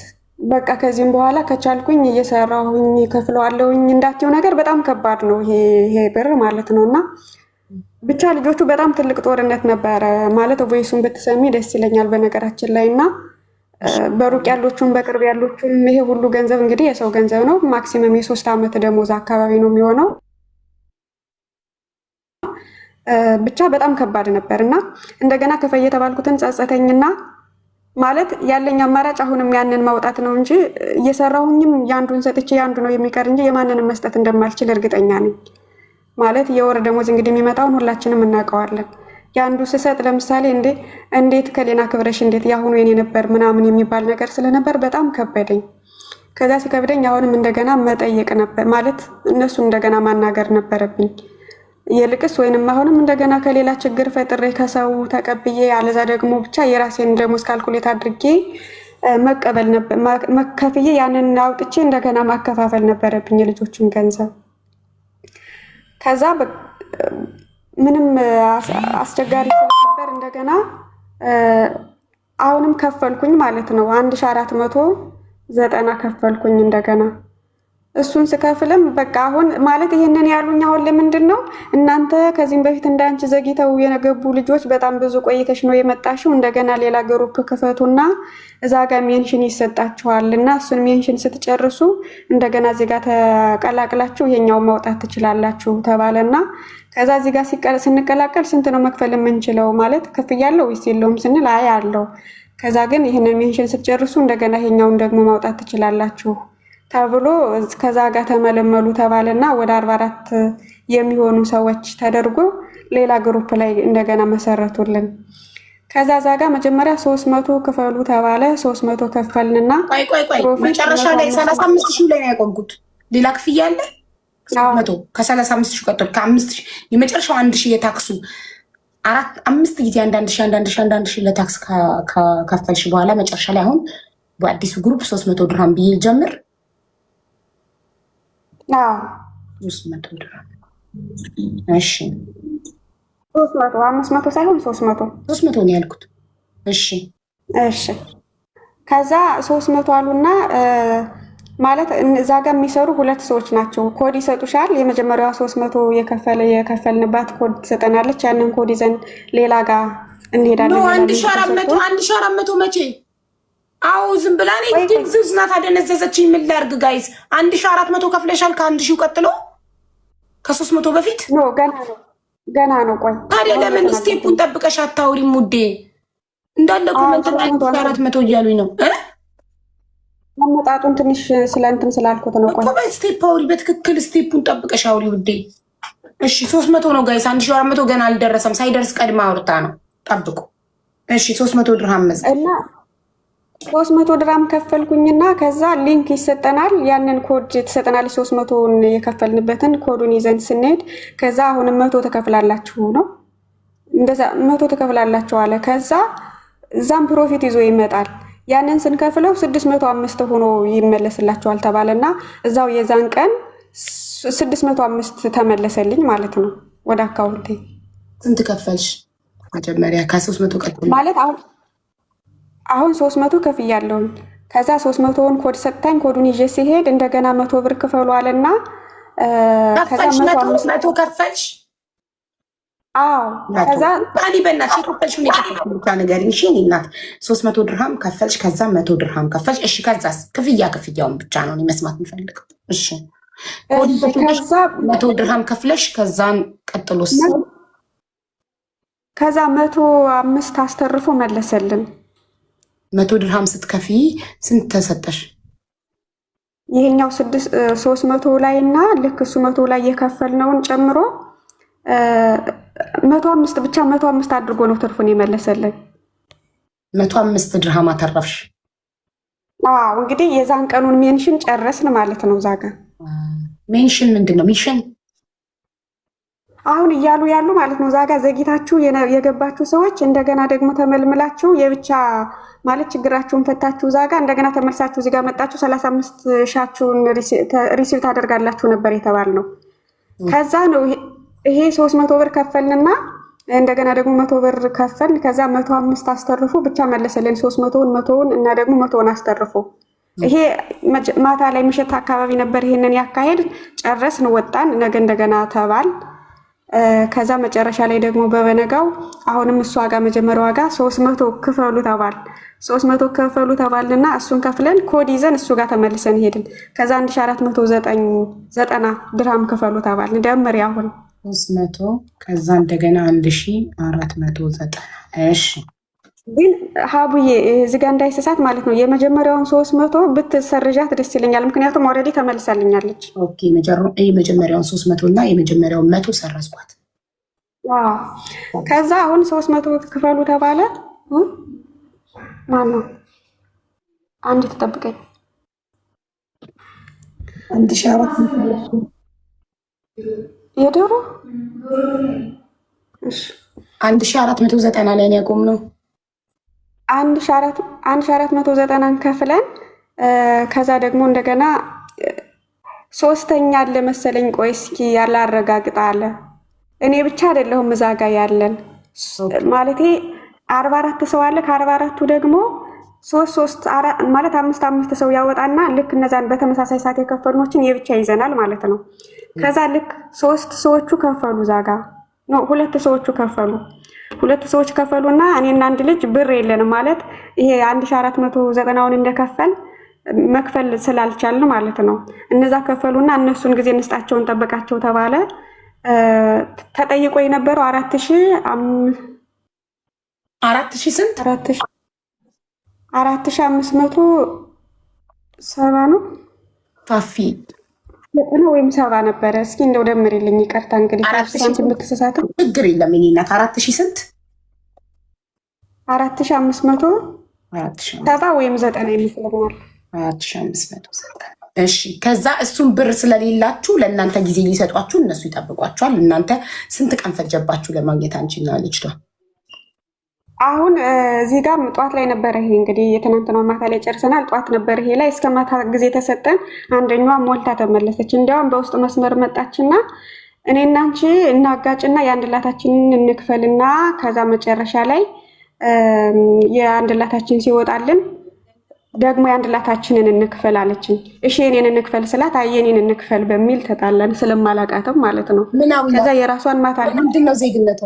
በቃ ከዚህም በኋላ ከቻልኩኝ እየሰራሁኝ ከፍለዋለሁኝ እንዳትዪው ነገር በጣም ከባድ ነው ይሄ ብር ማለት ነው። እና ብቻ ልጆቹ በጣም ትልቅ ጦርነት ነበረ ማለት ቮይሱን ብትሰሚ ደስ ይለኛል በነገራችን ላይ። እና በሩቅ ያሉቹም በቅርብ ያሉቹም ይሄ ሁሉ ገንዘብ እንግዲህ የሰው ገንዘብ ነው። ማክሲመም የ3 ዓመት ደሞዝ አካባቢ ነው የሚሆነው። ብቻ በጣም ከባድ ነበር እና እንደገና ክፈይ የተባልኩትን ጸጸተኝና ማለት ያለኝ አማራጭ አሁንም ያንን ማውጣት ነው እንጂ እየሰራሁኝም ያንዱን ሰጥቼ ያንዱ ነው የሚቀር እንጂ የማንንም መስጠት እንደማልችል እርግጠኛ ነኝ። ማለት የወር ደሞዝ እንግዲህ የሚመጣውን ሁላችንም እናውቀዋለን። ያንዱ ስሰጥ ለምሳሌ እንዴት ከሌና ክብረሽ እንዴት ያሁኑ የኔ ነበር ምናምን የሚባል ነገር ስለነበር በጣም ከበደኝ። ከዛ ሲከብደኝ አሁንም እንደገና መጠየቅ ነበር ማለት እነሱ እንደገና ማናገር ነበረብኝ። የልቅስ ወይንም አሁንም እንደገና ከሌላ ችግር ፈጥሬ ከሰው ተቀብዬ አለዛ ደግሞ ብቻ የራሴን ደሞዝ ካልኩሌት አድርጌ መቀበል ነበር መከፍዬ ያንን አውጥቼ እንደገና ማከፋፈል ነበረብኝ የልጆችን ገንዘብ። ከዛ ምንም አስቸጋሪ ስለነበር እንደገና አሁንም ከፈልኩኝ ማለት ነው 1490 ከፈልኩኝ እንደገና። እሱን ስከፍልም በቃ አሁን ማለት ይሄንን ያሉኝ አሁን ለምንድን ነው እናንተ ከዚህም በፊት እንዳንቺ ዘግይተው የነገቡ ልጆች በጣም ብዙ ቆይተሽ ነው የመጣሽው፣ እንደገና ሌላ ግሩፕ ክፈቱና እዛ ጋር ሜንሽን ይሰጣችኋልና እሱን ሜንሽን ስትጨርሱ እንደገና እዚህ ጋር ተቀላቅላችሁ ይሄኛውን ማውጣት ትችላላችሁ ተባለና ከዛ እዚህ ጋር ስንቀላቀል ስንት ነው መክፈል የምንችለው ማለት ክፍያለው ወይስ የለውም ስንል አይ አለው። ከዛ ግን ይሄንን ሜንሽን ስትጨርሱ እንደገና ይሄኛውን ደግሞ ማውጣት ትችላላችሁ ተብሎ ከዛ ጋር ተመለመሉ ተባለና ወደ 44 የሚሆኑ ሰዎች ተደርጎ ሌላ ግሩፕ ላይ እንደገና መሰረቱልን። ከዛ ዛጋ መጀመሪያ 300 ክፈሉ ተባለ። 300 ከፈልንና ቆይ መጨረሻ ላይ 35000 ላይ ነው ያቆምኩት። ሌላ ክፍያ አለ 300 ከ35000 ቀጥሎ ከ5000 የመጨረሻው 1000 የታክሱ 5 ጊዜ 1000 ለታክስ ከፈልሽ በኋላ መጨረሻ ላይ አሁን በአዲሱ ግሩፕ 300 ድርሃም ብዬ ጀምር 300 ድርሃም እሺ 500 ሳይሆን 300 ነው ያልኩት። እሺ ከዛ 300 አሉና ማለት እዛ ጋር የሚሰሩ 2 ሰዎች ናቸው። ኮድ ይሰጡሻል። የመጀመሪያዋ 300 የከፈልንባት ኮድ ትሰጠናለች። ያንን ኮድ ይዘን ሌላ ጋር እንሄዳለን። 1400 መቼ? አዎ ዝም ብላ እኔ ዝናት አደነዘዘችኝ። ምን ላድርግ ጋይዝ? 1400 ከፍለሻል ከ1000 ቀጥሎ ከ300 በፊት ገና ነው። ቆይ ታዲያ ለምን ስቴፑን ጠብቀሽ አታውሪም ውዴ? እንዳለ ኮመንት 1400 እያሉኝ ነው። አመጣጡን ትንሽ ስለእንትን ስላልኩት ነው። ቆይ ስቴፕ አውሪ፣ በትክክል ስቴፑን ጠብቀሽ አውሪ ውዴ። እሺ 300 ነው ጋይስ። 1400 ገና አልደረሰም። ሳይደርስ ቀድማ አውርታ ነው። ጠብቁ። እሺ 300 ድርሃም እና 300 ድርሃም ከፈልኩኝና ከዛ ሊንክ ይሰጠናል። ያንን ኮድ ትሰጠናለች። 300ን የከፈልንበትን ኮዱን ይዘን ስንሄድ ከዛ አሁንም 100 ተከፍላላችሁ ነው እንደዛ 100 ተከፍላላችሁ አለ። ከዛ እዛም ፕሮፊት ይዞ ይመጣል። ያንን ስንከፍለው 605 ሆኖ ይመለስላችኋል ተባለና እዛው የዛን ቀን 605 ተመለሰልኝ ማለት ነው ወደ አካውንቴ። ስንት ከፈልሽ መጀመሪያ? ከ300 ቀጥሎ ማለት አሁን 300 ከፍያለሁ። ከዛ 300ውን ኮድ ሰጥታኝ ኮዱን ይዤ ሲሄድ እንደገና 100 ብር ክፈሉ አለና ከዛ 100 ከፈልሽ? አዎ ከዛ ባሊ በእናትሽ የከፈልሽውን ብቻ ነገር እንጂ እናት 300 ድርሃም ከፈልሽ፣ ከዛ 100 ድርሃም ከፈልሽ። እሺ ከዛስ? ክፍያውን ብቻ ነው መስማት የምፈልገው። እሺ ከዛ 100 ድርሃም ከፍለሽ ከዛን ቀጥሎስ? ከዛ 105 አስተርፎ መለሰልን። 100 ድርሃም ስትከፍይ ስንት ተሰጠሽ? ይሄኛው 300 ላይ እና ልክ እሱ 100 ላይ የከፈልነውን ጨምሮ 105 ብቻ 105 አድርጎ ነው ትርፉን የመለሰልን። 105 ድርሃም አተረፍሽ? አዎ እንግዲህ የዛን ቀኑን ሜንሽን ጨረስን ማለት ነው። ዛጋ ሜንሽን ምንድን ነው? ሚሽን አሁን እያሉ ያሉ ማለት ነው። ዛጋ ዘግይታችሁ የገባችሁ ሰዎች እንደገና ደግሞ ተመልምላችሁ የብቻ ማለት ችግራችሁን ፈታችሁ ዛጋ እንደገና ተመልሳችሁ እዚህ ጋር መጣችሁ 35 ሻችሁን ሪሲቭ ታደርጋላችሁ ነበር የተባልነው። ከዛ ነው ይሄ 300 ብር ከፈልንና እንደገና ደግሞ 100 ብር ከፈልን። ከዛ 105 አስተርፎ ብቻ መለሰልን። 300ውን እና ደግሞ 100ውን አስተርፎ ይሄ ማታ ላይ ምሽት አካባቢ ነበር ይሄንን ያካሄድ። ጨረስን፣ ወጣን። ነገ እንደገና ተባል። ከዛ መጨረሻ ላይ ደግሞ በበነጋው አሁንም እሷ ጋር መጀመሪያዋ ጋር 300 ክፈሉ ተባል። 300 ክፈሉ ተባልና እሱን ከፍለን ኮድ ይዘን እሱ ጋር ተመልሰን ሄድን። ከዛ 1490 ድርሃም ክፈሉ ተባል። ደምሪ አሁን 300 ከዛ እንደገና 1490። እሺ ግን ሀቡዬ እዚህ ጋር እንዳይሰሳት ማለት ነው። የመጀመሪያውን 300 ብትሰርዣት ደስ ይለኛል። ምክንያቱም ኦልሬዲ ተመልሳልኛለች። ኦኬ የመጀመሪያውን 300 እና የመጀመሪያውን 100 ሰረዝኳት። ከዛ አሁን 300 ክፈሉ ተባለ። ማነው አንድ ተጠብቀኝ 1400 የዶሮ 1490 ላይ ነው ያቆምነው። 1490 ከፍለን ከዛ ደግሞ እንደገና ሶስተኛ አለ መሰለኝ። ቆይ እስኪ ያላረጋግጥ አለ። እኔ ብቻ አይደለሁም እዛ ጋ ያለን ማለቴ 44 ሰው አለ። ከ44ቱ ደግሞ 3 4 ማለት 5 ሰው ያወጣና ልክ እነዛን በተመሳሳይ ሰዓት የከፈሉኖችን የብቻ ይዘናል ማለት ነው። ከዛ ልክ 3 ሰዎቹ ከፈሉ ዛጋ ነው 2 ሰዎቹ ከፈሉ። 2 ሰዎች ከፈሉና እኔና አንድ ልጅ ብር የለንም ማለት ይሄ 1490ውን እንደከፈል መክፈል ስላልቻልን ማለት ነው። እነዛ ከፈሉና እነሱን ጊዜ እንስጣቸውን ጠበቃቸው ተባለ። ተጠይቆ የነበረው 4000 ስንት 4570 ነው ፋፊ ለቀና ወይም 70 ነበረ። እስኪ እንደው ደምሪልኝ ይቅርታ እንግዲህ ሳንቲም ብትሰሳት ችግር የለም። እኔ እናት 4000 ስንት 4500 70 ወይም 90 ይመስለኛል። 4590 እሺ። ከዛ እሱን ብር ስለሌላችሁ ለእናንተ ጊዜ ሊሰጧችሁ እነሱ ይጠብቋችኋል። እናንተ ስንት ቀን ፈጀባችሁ ለማግኘት አንቺና ልጅቷ? አሁን እዚህ ጋር ጧት ላይ ነበረ። ይሄ እንግዲህ የትናንትናው ማታ ላይ ጨርሰናል። ጧት ነበረ ይሄ ላይ እስከ ማታ ጊዜ ተሰጠን። አንደኛዋ ሞልታ ተመለሰች። እንዲያውም በውስጥ መስመር መጣችና እኔና አንቺ እናጋጭና የአንድ ላታችንን እንክፈልና ከዛ መጨረሻ ላይ የአንድ ላታችን ሲወጣልን ደግሞ የአንድ ላታችንን እንክፈል አለችኝ። እሺ የኔን እንክፈል ስላት የኔን እንክፈል በሚል ተጣላን። ስለማላቃተም ማለት ነው። ከዛ የራሷን ማታ ምንድነው ዜግነቷ?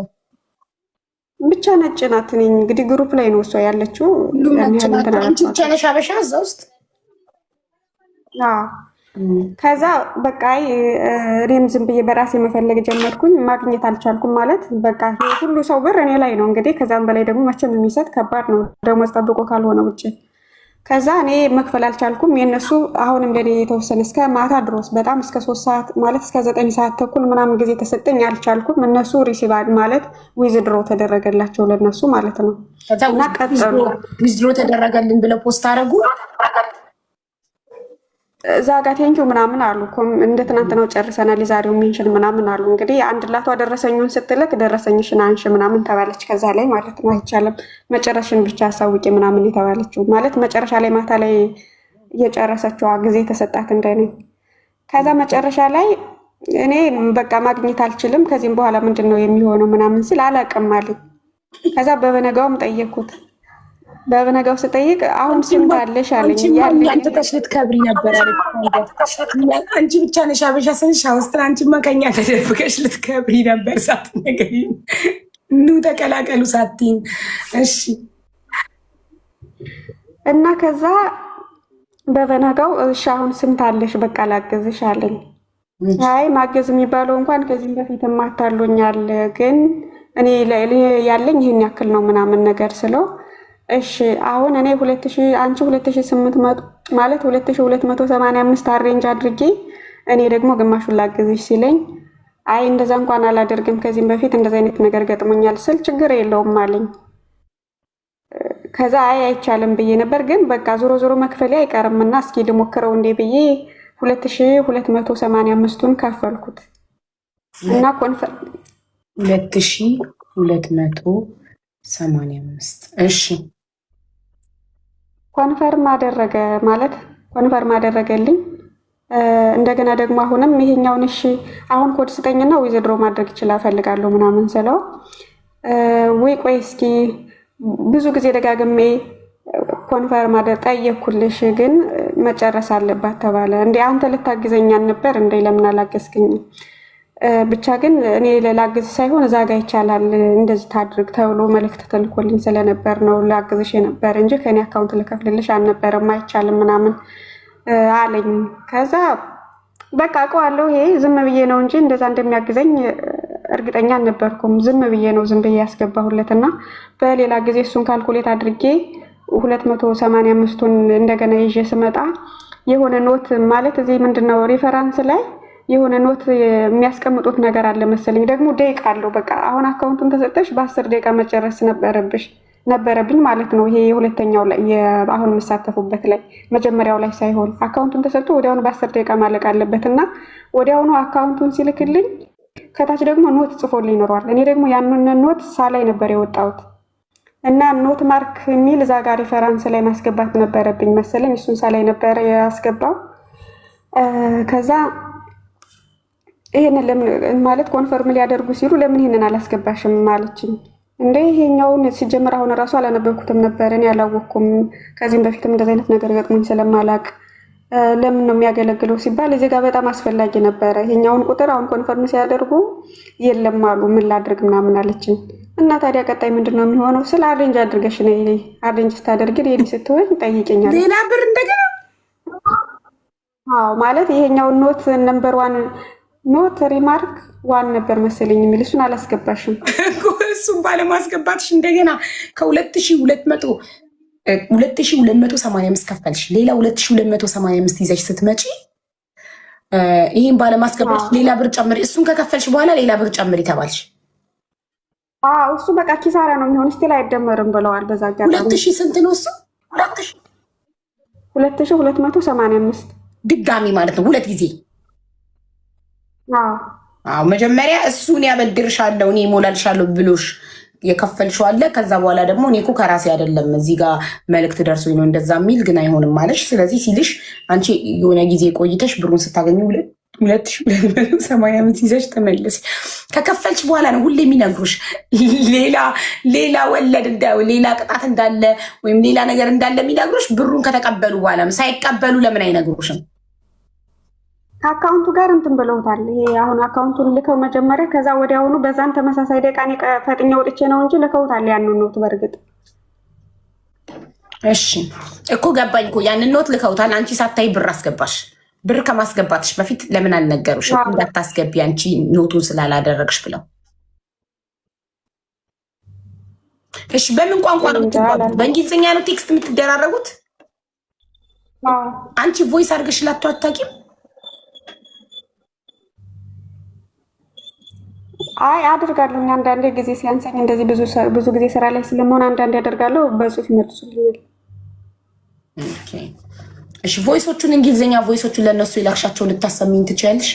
ብቻ ነጭ ናት። እኔ እንግዲህ ግሩፕ ላይ ነው እሷ ያለችው። አንቺ ብቻ ነሽ አበሻ እዛ ውስጥ? ከዛ በቃ እኔም ዝም ብዬ በራሴ መፈለግ ጀመርኩኝ። ማግኘት አልቻልኩም። ማለት በቃ ሁሉ ሰው ብር እኔ ላይ ነው እንግዲህ። ከዛም በላይ ደግሞ መቼም የሚሰጥ ከባድ ነው ደሞዝ ጠብቆ ካልሆነ ውጭ። ከዛ እኔ መክፈል አልቻልኩም። የነሱ አሁንም ለኔ የተወሰነ እስከ ማታ ድሮስ በጣም እስከ 3 ሰዓት ማለት እስከ 9 ሰዓት ተኩል ምናምን ጊዜ ተሰጠኝ። አልቻልኩም። እነሱ ሪሲቭ ማለት ዊዝድሮ ተደረገላቸው ለነሱ ማለት ነው። እና ቀጠሉ። ዊዝድሮ ተደረገልን ብለው ፖስት አደረጉ። እዛ ጋ ቴንኪው ምናምን አሉ። እንደ ትናንትናው ጨርሰናል የዛሬው ሜንሽን ምናምን አሉ። እንግዲህ አንድ ላቷ ደረሰኙን ስትልክ ደረሰኝሽን አንሺ ምናምን ተባለች። ከዛ ላይ ማለት ነው አይቻልም መጨረሽን ብቻ አሳውቂ ምናምን የተባለችው ማለት መጨረሻ ላይ ማታ ላይ እየጨረሰችዋ ጊዜ ተሰጣት እንደኔ። ከዛ መጨረሻ ላይ እኔ በቃ ማግኘት አልችልም ከዚህም በኋላ ምንድን ነው የሚሆነው ምናምን ስል አላውቅም አለኝ። ከዛ በበነጋውም ጠየኩት። በበነጋው ስጠይቅ አሁን ስንት አለሽ አለኝ። አንቺ ልትከብሪ ነበር አለች። አንቺ ብቻ ነሽ አበሻ ስንሽ ውስጥ አንቺማ ከኛ ተደብቀሽ ልትከብሪ ነበር። ሳትነግሪ ኑ ተቀላቀሉ ሳትይኝ። እሺ እና ከዛ በበነጋው እሺ አሁን ስንት አለሽ በቃ ላግዝሽ አለኝ። አይ ማገዝ የሚባለው እንኳን ከዚህም በፊት ማታሎኛል፣ ግን እኔ ያለኝ ይሄን ያክል ነው ምናምን ነገር ስለው እሺ አሁን እኔ 2000 አንቺ 2800 ማለት 2285 አሬንጅ አድርጌ እኔ ደግሞ ግማሹን ላግዝሽ ሲለኝ አይ እንደዛ እንኳን አላደርግም ከዚህም በፊት እንደዛ አይነት ነገር ገጥሞኛል ስል ችግር የለውም አለኝ። ከዛ አይ አይቻልም ብዬ ነበር፣ ግን በቃ ዞሮ ዞሮ መክፈሌ አይቀርምና እስኪ ልሞክረው እንዴ ብዬ 2285ቱን ከፈልኩት እና ኮንፈርም 2285 እሺ ኮንፈርም አደረገ ማለት ኮንፈርም አደረገልኝ። እንደገና ደግሞ አሁንም ይሄኛውን እሺ አሁን ኮድ ስጠኝና ዊዝድሮ ማድረግ ይችላል ፈልጋለሁ ምናምን ስለው ወይ ቆይ እስኪ ብዙ ጊዜ ደጋግሜ ኮንፈርም ጠየኩልሽ ግን መጨረስ አለባት ተባለ። እንዴ አንተ ልታግዘኛል ነበር እንዴ ለምን አላገዝከኝ? ብቻ ግን እኔ ላግዝ ሳይሆን እዛ ጋ ይቻላል እንደዚህ ታድርግ ተብሎ መልእክት ተልኮልኝ ስለነበር ነው ላግዝሽ ነበር እንጂ ከኔ አካውንት ልከፍልልሽ አልነበረም አይቻልም ምናምን አለኝ። ከዛ በቃ አውቀዋለሁ ይሄ ዝም ብዬ ነው እንጂ እንደዛ እንደሚያግዘኝ እርግጠኛ አልነበርኩም። ዝም ብዬ ያስገባሁለትና በሌላ ጊዜ እሱን ካልኩሌት አድርጌ 285ቱን እንደገና ይዤ ስመጣ የሆነ ኖት ማለት እዚህ ምንድነው ሪፈራንስ ላይ የሆነ ኖት የሚያስቀምጡት ነገር አለ መሰለኝ። ደግሞ ደቂቃ አለው። በቃ አሁን አካውንቱን ተሰጠሽ በ10 ደቂቃ መጨረስ ነበረብኝ ማለት ነው። ይሄ የሁለተኛው ላይ አሁን የምሳተፉበት ላይ መጀመሪያው ላይ ሳይሆን አካውንቱን ተሰጥቶ ወዲያውኑ በ10 ደቂቃ ማለቅ አለበትና ወዲያውኑ አካውንቱን ሲልክልኝ ከታች ደግሞ ኖት ጽፎልኝ ይኖራል። እኔ ደግሞ ያንን ኖት ሳላይ ነበር የወጣሁት እና ኖት ማርክ የሚል እዛ ጋር ሪፈራንስ ላይ ማስገባት ነበረብኝ መሰለኝ። እሱን ሳላይ ነበር ያስገባው። ከዛ ይሄንን ለምን ማለት ኮንፈርም ሊያደርጉ ሲሉ ለምን ይሄንን አላስገባሽም ማለችኝ። እንዴ ይሄኛውን ሲጀምር አሁን ራሱ አላነበብኩትም ነበር እኔ አላወቅኩም። ከዚህም በፊትም እንደዚህ አይነት ነገር ገጥሞኝ ስለማላቅ ለምን ነው የሚያገለግለው ሲባል እዚህ ጋር በጣም አስፈላጊ ነበረ። ይሄኛውን ቁጥር አሁን ኮንፈርም ሲያደርጉ የለም አሉ። ምን ላድርግ ምናምን አለችኝ። እና ታዲያ ቀጣይ ምንድነው የሚሆነው? ስለ አሬንጅ አድርገሽ ነው ይሄ አሬንጅ ስታደርጊ ሬዲ ስትሆን ጠይቀኛል። ሌላ ብር እንደገና አዎ ማለት ይሄኛውን ኖት ነምበር 1 ኖት ሪማርክ 1 ነበር መሰለኝ የሚል እሱን አላስገባሽም። እሱን ባለማስገባትሽ እንደገና ከ2285 ከፈልሽ። ሌላ 2285 ይዘሽ ስትመጪ ይሄን ባለማስገባትሽ ሌላ ብር ጨምሪ። እሱን ከከፈልሽ በኋላ ሌላ ብር ጨምሪ ተባልሽ። እሱ በቃ ኪሳራ ነው የሚሆን። ስቲል አይደመርም ብለዋል። በዛ ጋር 2000 ስንት ነው እሱ? 2285 ድጋሚ ማለት ነው 2 ጊዜ። መጀመሪያ እሱን ያበድርሻለሁ እኔ እሞላልሻለሁ ብሎሽ የከፈልሽው አለ። ከዛ በኋላ ደግሞ እኔ እኮ ከራሴ አይደለም እዚህ ጋር መልእክት ደርሶኝ ነው እንደዛ የሚል ግን አይሆንም ማለሽ። ስለዚህ ሲልሽ አንቺ የሆነ ጊዜ ቆይተሽ ብሩን ስታገኙ 2285 ይዘሽ ተመለሽ። ከከፈልሽ በኋላ ነው ሁሌ የሚነግሩሽ ሌላ ወለድ ሌላ ቅጣት እንዳለ ወይም ሌላ ነገር እንዳለ የሚነግሩሽ ብሩን ከተቀበሉ በኋላ። ሳይቀበሉ ለምን አይነግሩሽም? ከአካውንቱ ጋር እንትን ብለውታል። ይሄ አሁን አካውንቱን ልከው መጀመሪያ ከዛ ወዲያውኑ በዛን ተመሳሳይ ደቂቃ እኔ ፈጥኜ ወጥቼ ነው እንጂ ልከውታል ያንን ኖት። በእርግጥ እሺ እኮ ገባኝ እኮ ያንን ኖት ልከውታል። አንቺ ሳታይ ብር አስገባሽ። ብር ከማስገባትሽ በፊት ለምን አልነገሩሽ? እንዳታስገቢ አንቺ ኖቱን ስላላደረግሽ ብለው። እሺ በምን ቋንቋ ነው የምትባሉት? በእንግሊዝኛ ነው ቴክስት የምትደራረጉት? አንቺ ቮይስ አድርገሽ ላቷ አታውቂም? አድርጋለሁ አንዳንዴ ጊዜ ሲያንሰኝ እንደዚህ ብዙ ጊዜ ስራ ላይ ስለመሆን አንዳንዴ አደርጋለሁ። በጽሁፍ ይመልሱልኛል። ኦኬ እሺ ቮይሶቹን እንግሊዝኛ ቮይሶቹን ለነሱ ይላክሻቸው ልታሰሚኝ ትችያለሽ?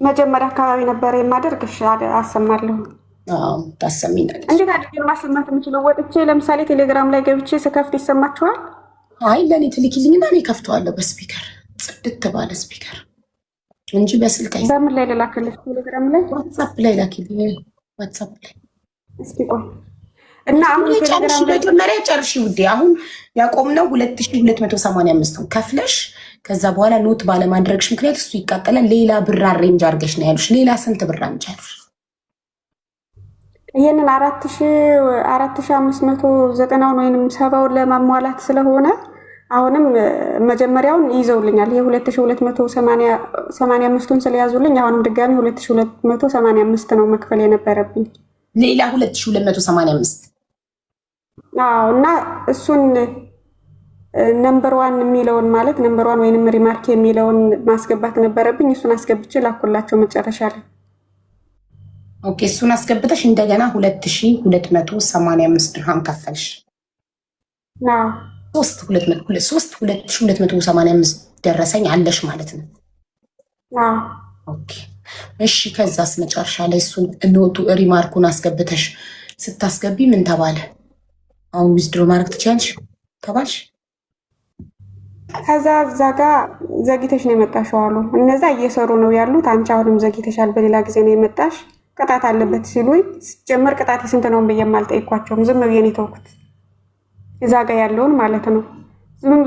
መጀመሪያ አካባቢ ነበር የማደርግሽ አሰማለሁ። ታሰሚኝ ነገር እንዴት አድርጌ ማሰማት የምችለው? ወጥቼ ለምሳሌ ቴሌግራም ላይ ገብቼ ስከፍት ይሰማችኋል? አይ ለኔ ትልኪልኝና እኔ ከፍተዋለሁ በስፒከር ጽድት ባለ ስፒከር እንጂ በስልክ አይደለም። በምን ላይ ልላክልሽ? ቴሌግራም ላይ ዋትስአፕ ላይ ላኪልኝ። ዋትስአፕ ላይ እስኪ ቆይ እና አሁን ቴሌግራም ላይ መጀመሪያ ጨርሺ ውዴ። አሁን ያቆምነው 2285 ነው ከፍለሽ ከዛ በኋላ ኖት ባለማድረግሽ ምክንያት እሱ ይቃጠላል። ሌላ ብር አሬንጅ አድርገሽ ነው ያሉሽ። ሌላ ስንት ብር አንቻሉሽ? ይሄንን 4590 ወይንም 70 ለማሟላት ስለሆነ አሁንም መጀመሪያውን ይዘውልኛል። ይሄ 2285ቱን ስለያዙልኝ አሁንም ድጋሚ 2285 ነው መክፈል የነበረብኝ። ሌላ 2285 እና እሱን ነምበር 1 የሚለውን ማለት ነምበር 1 ወይንም ሪማርክ የሚለውን ማስገባት ነበረብኝ። እሱን አስገብቼ ላኩላቸው መጨረሻ ላይ። ኦኬ እሱን አስገብተሽ እንደገና 2285 ድርሃም ከፈልሽ። 2285 ደረሰኝ አለሽ ማለት ነው። ኦኬ እሺ ከዛስ መጨረሻ ላይ እሱን ኖቱ ሪማርኩን አስገብተሽ ስታስገቢ ምን ተባለ? አሁን ዊዝድሮ ማድረግ ትችያለሽ ተባልሽ? ከዛ እዛ ጋር ዘግይተሽ ነው የመጣሽው አሉ። እነዛ እየሰሩ ነው ያሉት፣ አንቺ አሁንም ዘግይተሻል፣ በሌላ ጊዜ ነው የመጣሽ፣ ቅጣት አለበት ሲሉኝ ጀመር። ቅጣት ስንት ነው ብዬ አልጠየኳቸውም። ዝም ብዬ ነው የተውኩት እዛ ጋር ያለውን ማለት ነው።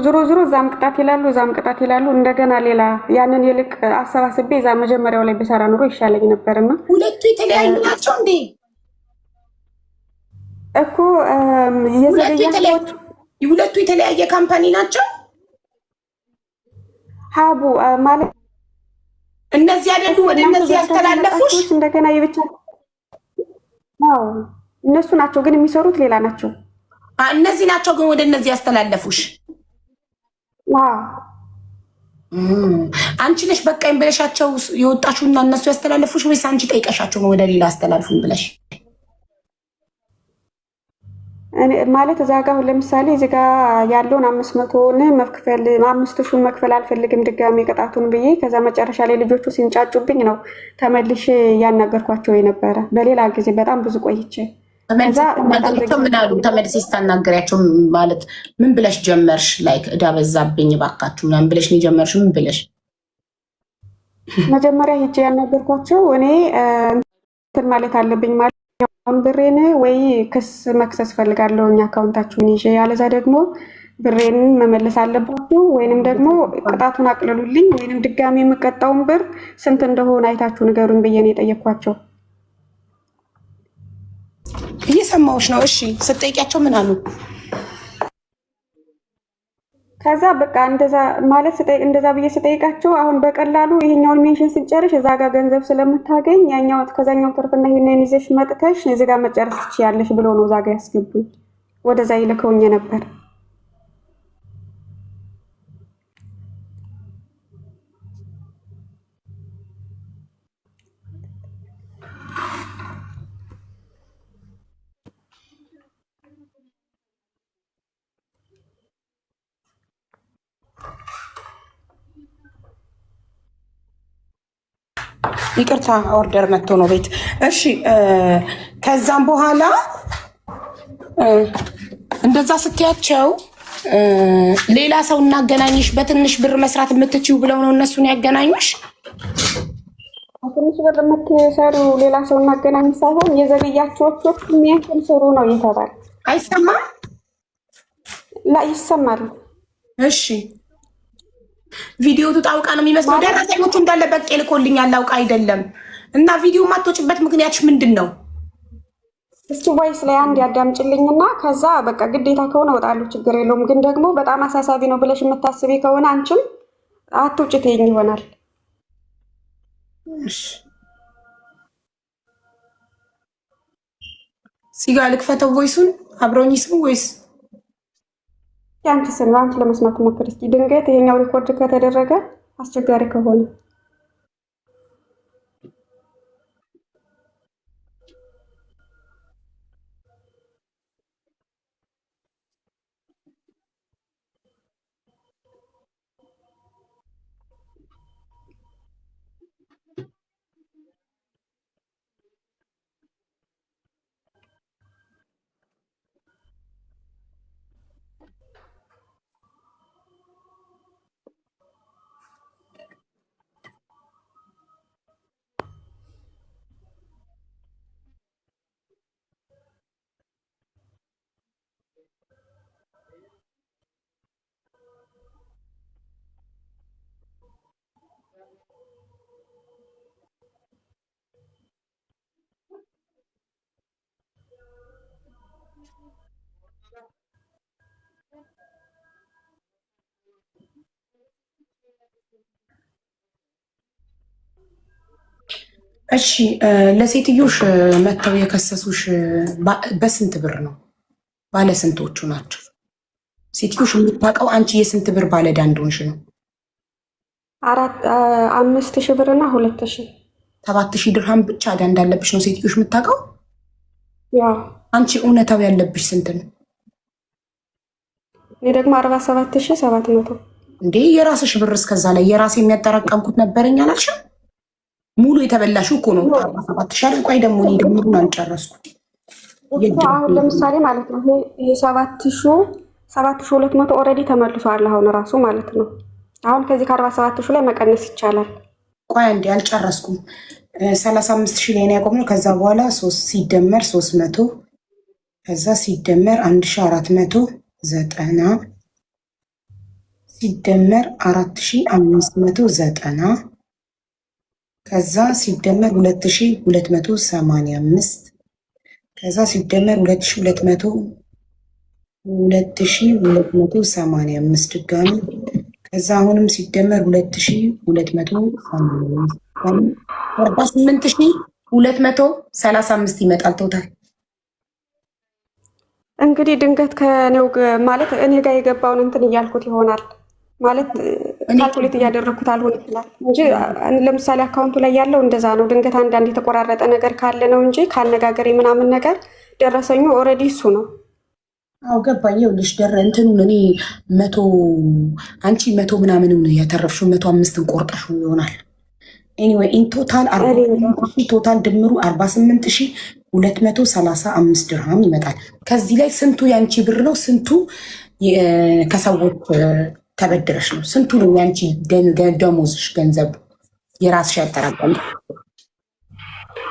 ዞሮ እዛም ቅጣት ይላሉ እዛም ቅጣት ይላሉ። እንደገና ሌላ ያንን ይልቅ አሰባስቤ እዛ መጀመሪያው ላይ በሰራ ኑሮ ይሻለኝ ነበርና። ሁለቱ የተለያዩ ናቸው እንዴ? እኮ ሁለቱ የተለያየ ካምፓኒ ናቸው። ሀቡ ማለት እነዚህ አይደሉ ወደ እነዚህ ያስተላለፉሽ? እንደገና የብቻ አዎ እነሱ ናቸው ግን የሚሰሩት ሌላ ናቸው። እነዚህ ናቸው ግን ወደ እነዚህ ያስተላለፉሽ? አንቺ ነሽ በቃኝ ብለሻቸው የወጣሽውና እነሱ ያስተላለፉሽ ወይስ አንቺ ጠይቀሻቸው ነው ወደ ሌላ አስተላልፉን ብለሽ? ማለት እዛ ጋር ለምሳሌ እዚህ ጋር ያለውን 500ን መክፈል 5000 መክፈል አልፈልግም ድጋሜ ቅጣቱን ብዬ ከዛ መጨረሻ ላይ ልጆቹ ሲንጫጩብኝ ነው ተመልሼ ያናገርኳቸው የነበረ በሌላ ጊዜ በጣም ብዙ ቆይቼ። ከዛ ምን አሉ ተመልሰሽ ስታናገሪያቸው? ማለት ምን ብለሽ ጀመርሽ? ላይክ እዳ በዛብኝ እባካችሁ ምናምን ብለሽ ነው ጀመርሽ? ምን ብለሽ መጀመሪያ ሂጄ ያናገርኳቸው እኔ እንትን ማለት አለብኝ ማለት ብሬን ወይ ክስ መክሰስ ፈልጋለሁ አካውንታችሁን ይዤ ያለዛ ደግሞ ብሬን መመለስ አለባችሁ ወይንም ደግሞ ቅጣቱን አቅልሉልኝ ወይንም ድጋሚ የምቀጣውን ብር ስንት እንደሆነ አይታችሁ ንገሩኝ ብዬ ነው የጠየኳቸው። እየሰማሁሽ ነው። እሺ ስትጠይቂያቸው ምን አሉ? ከዛ በቃ እንደዛ ማለት እንደዛ ብዬ ስጠይቃቸው አሁን በቀላሉ ይሄኛውን ሜንሽን ስጨርሽ እዛ ጋር ገንዘብ ስለምታገኝ ያኛው ከዛኛው ትርፍና ይሄንን ይዘሽ መጥተሽ እዚህ ጋር መጨረስ ትችያለሽ ብሎ ነው እዛ ጋር ያስገቡኝ። ወደዛ ይልከውኝ ነበር። ይቅርታ ኦርደር መጥቶ ነው ቤት። እሺ ከዛም በኋላ እንደዛ ስትያቸው ሌላ ሰው እናገናኝሽ በትንሽ ብር መስራት የምትችይው ብለው ነው እነሱን ያገናኙሽ? ትንሽ ብር የምትሰሩ ሌላ ሰው እናገናኝ ሳይሆን የዘግያቸዎቹ የሚያክል ስሩ ነው እየተባለ አይሰማም? ላ ይሰማል። እሺ ቪዲዮ ትጣውቃ ነው የሚመስለው። ደረሰኞቹ እንዳለ በቄ ልኮልኛል አውቃ አይደለም። እና ቪዲዮ ማትወጭበት ምክንያትሽ ምንድን ነው? እስኪ ቮይስ ላይ አንድ ያዳምጭልኝና ከዛ በቃ ግዴታ ከሆነ እወጣለሁ ችግር የለውም። ግን ደግሞ በጣም አሳሳቢ ነው ብለሽ የምታስቢ ከሆነ አንቺም አትውጭ ትይኝ ይሆናል። ሲጋ ልክፈተው ቮይሱን አብረውኝ ይስሙ ወይስ ያንቺ ስም አንቺ ለመስማት ሞክሪ እስኪ። ድንገት ይሄኛው ሪኮርድ ከተደረገ አስቸጋሪ ከሆነ እሺ ለሴትዮሽ መተው የከሰሱሽ በስንት ብር ነው? ባለ ስንቶቹ ናቸው? ሴትዮሽ የምታውቀው አንቺ የስንት ብር ባለዕዳ እንደሆንሽ ነው? 5000 ብርና 2000 7000 ድርሃም ብቻ ዕዳ እንዳለብሽ ነው ሴትዮሽ የምታውቀው? ያው አንቺ እውነታው ያለብሽ ስንት ነው? እኔ ደግሞ 47700። እንዴ የራስሽ ብር እስከዛ ላይ የራሴ የሚያጠራቀምኩት ነበረኝ አላልሽም? ሙሉ የተበላሽው እኮ ነው 47,000። ቆይ ደግሞ እኔ ደግሞ አልጨረስኩት። አሁን ለምሳሌ ማለት ነው ይሄ 7200 ኦልሬዲ ተመልሷል አሁን ራሱ ማለት ነው። አሁን ከዚህ ከ47000 ላይ መቀነስ ይቻላል። ቆይ እንዴ አልጨረስኩም። 35000 ላይ ነው ያቆምነው። ከዛ በኋላ 3 ሲደመር 300 ከዛ ሲደመር 1490 ሲደመር 4590 ከዛ ሲደመር 2285 ከዛ ሲደመር 2285 ድጋሚ ከዛ አሁንም ሲደመር 2248,235 ይመጣል ቶታል። እንግዲህ ድንገት ከኔው ማለት እኔ ጋር የገባውን እንትን እያልኩት ይሆናል ማለት ካልኩሌት እያደረግኩት አልሆን ይችላል እንጂ ለምሳሌ አካውንቱ ላይ ያለው እንደዛ ነው። ድንገት አንዳንድ የተቆራረጠ ነገር ካለ ነው እንጂ ካነጋገሬ ምናምን ነገር ደረሰኙ ኦልሬዲ እሱ ነው። አው ገባኝ። ይኸውልሽ እንትኑን እኔ 100 አንቺ 100 ምናምን ነው ያተረፍሽው 105ን ቆርጠሽው ይሆናል። ኤኒዌይ ኢን ቶታል 40 ቶታል ድምሩ 48235 ድርሃም ይመጣል። ከዚህ ላይ ስንቱ ያንቺ ብር ነው? ስንቱ ከሰዎች ተበድረሽ ነው? ስንቱ ነው ያንቺ ደሞዝሽ ገንዘብ የራስሽ ያጠራቀም?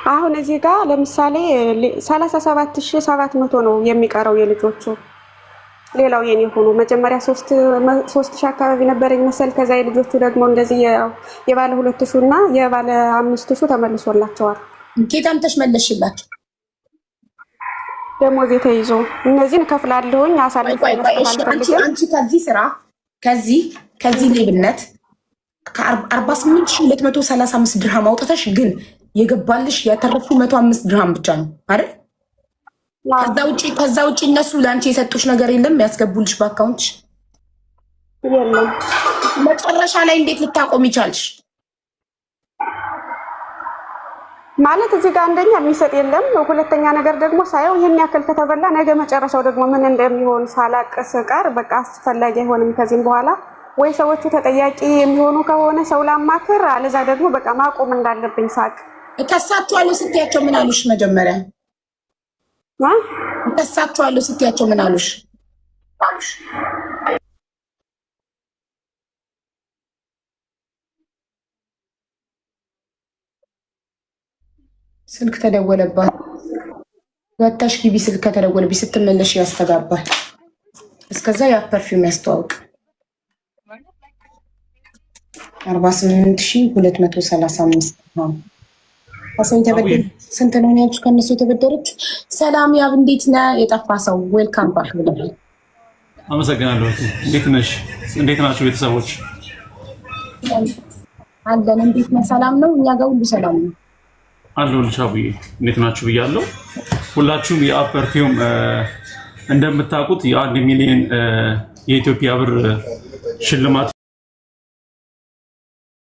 አሁን እዚህ ጋር ለምሳሌ 37700 ነው የሚቀረው የልጆቹ። ሌላው የኔ ሆኖ መጀመሪያ 3000 አካባቢ ነበረኝ መሰል። ከዛ የልጆቹ ደግሞ እንደዚህ የባለ 2000 እና የባለ 5000 ተመልሶላቸዋል። ጌታም ተሽመለሽላችሁ ደሞዝ ተይዞ እነዚህን እከፍላለሁኝ። አሳልፈ አንቺ ከዚህ ስራ ከዚህ ሌብነት ከ48235 ድርሃም አውጥተሽ ግን የገባልሽ ያተረፍሽው 105 ድርሃም ብቻ ነው አይደል? ከዛ ውጪ እነሱ ለአንቺ የሰጡሽ ነገር የለም ያስገቡልሽ በአካውንትሽ? የለም። መጨረሻ ላይ እንዴት ልታቆም ይቻልሽ? ማለት እዚህ ጋር አንደኛ የሚሰጥ የለም፣ ሁለተኛ ነገር ደግሞ ሳየው ይሄን ያክል ከተበላ ነገ መጨረሻው ደግሞ ምን እንደሚሆን ሳላቅስ ቀር በቃ አስፈላጊ አይሆንም ከዚህም በኋላ ወይ ሰዎቹ ተጠያቂ የሚሆኑ ከሆነ ሰው ላማክር፣ አለዛ ደግሞ በቃ ማቆም እንዳለብኝ ሳቅ። እከሳቸዋለሁ ስትያቸው ምን አሉሽ? መጀመሪያ እከሳቸዋለሁ ስትያቸው ምን አሉሽ? ስልክ ተደወለባት። ወጣሽ ግቢ። ስልክ ከተደወለብኝ ስትመለሽ ያስተጋባል። እስከዛ ያ ፐርፊውም ያስተዋውቅ 48235 ነው። ከሰው የተበደረ ስንት ነው ያልኩሽ? ከነሱ የተበደረች ሰላም ያብ እንዴት ነህ? የጠፋ ሰው ዌልካም ባክ ብለናል። አመሰግናለሁ። እንዴት ነሽ? እንዴት ናችሁ ቤተሰቦች? አለን። እንዴት ነህ? ሰላም ነው። እኛ ጋር ሁሉ ሰላም ነው አለሁልሽ። አቡዬ እንዴት ናችሁ ብያለሁ። ሁላችሁም የአብ ፐርፊውም እንደምታውቁት የ1 ሚሊዮን የኢትዮጵያ ብር ሽልማት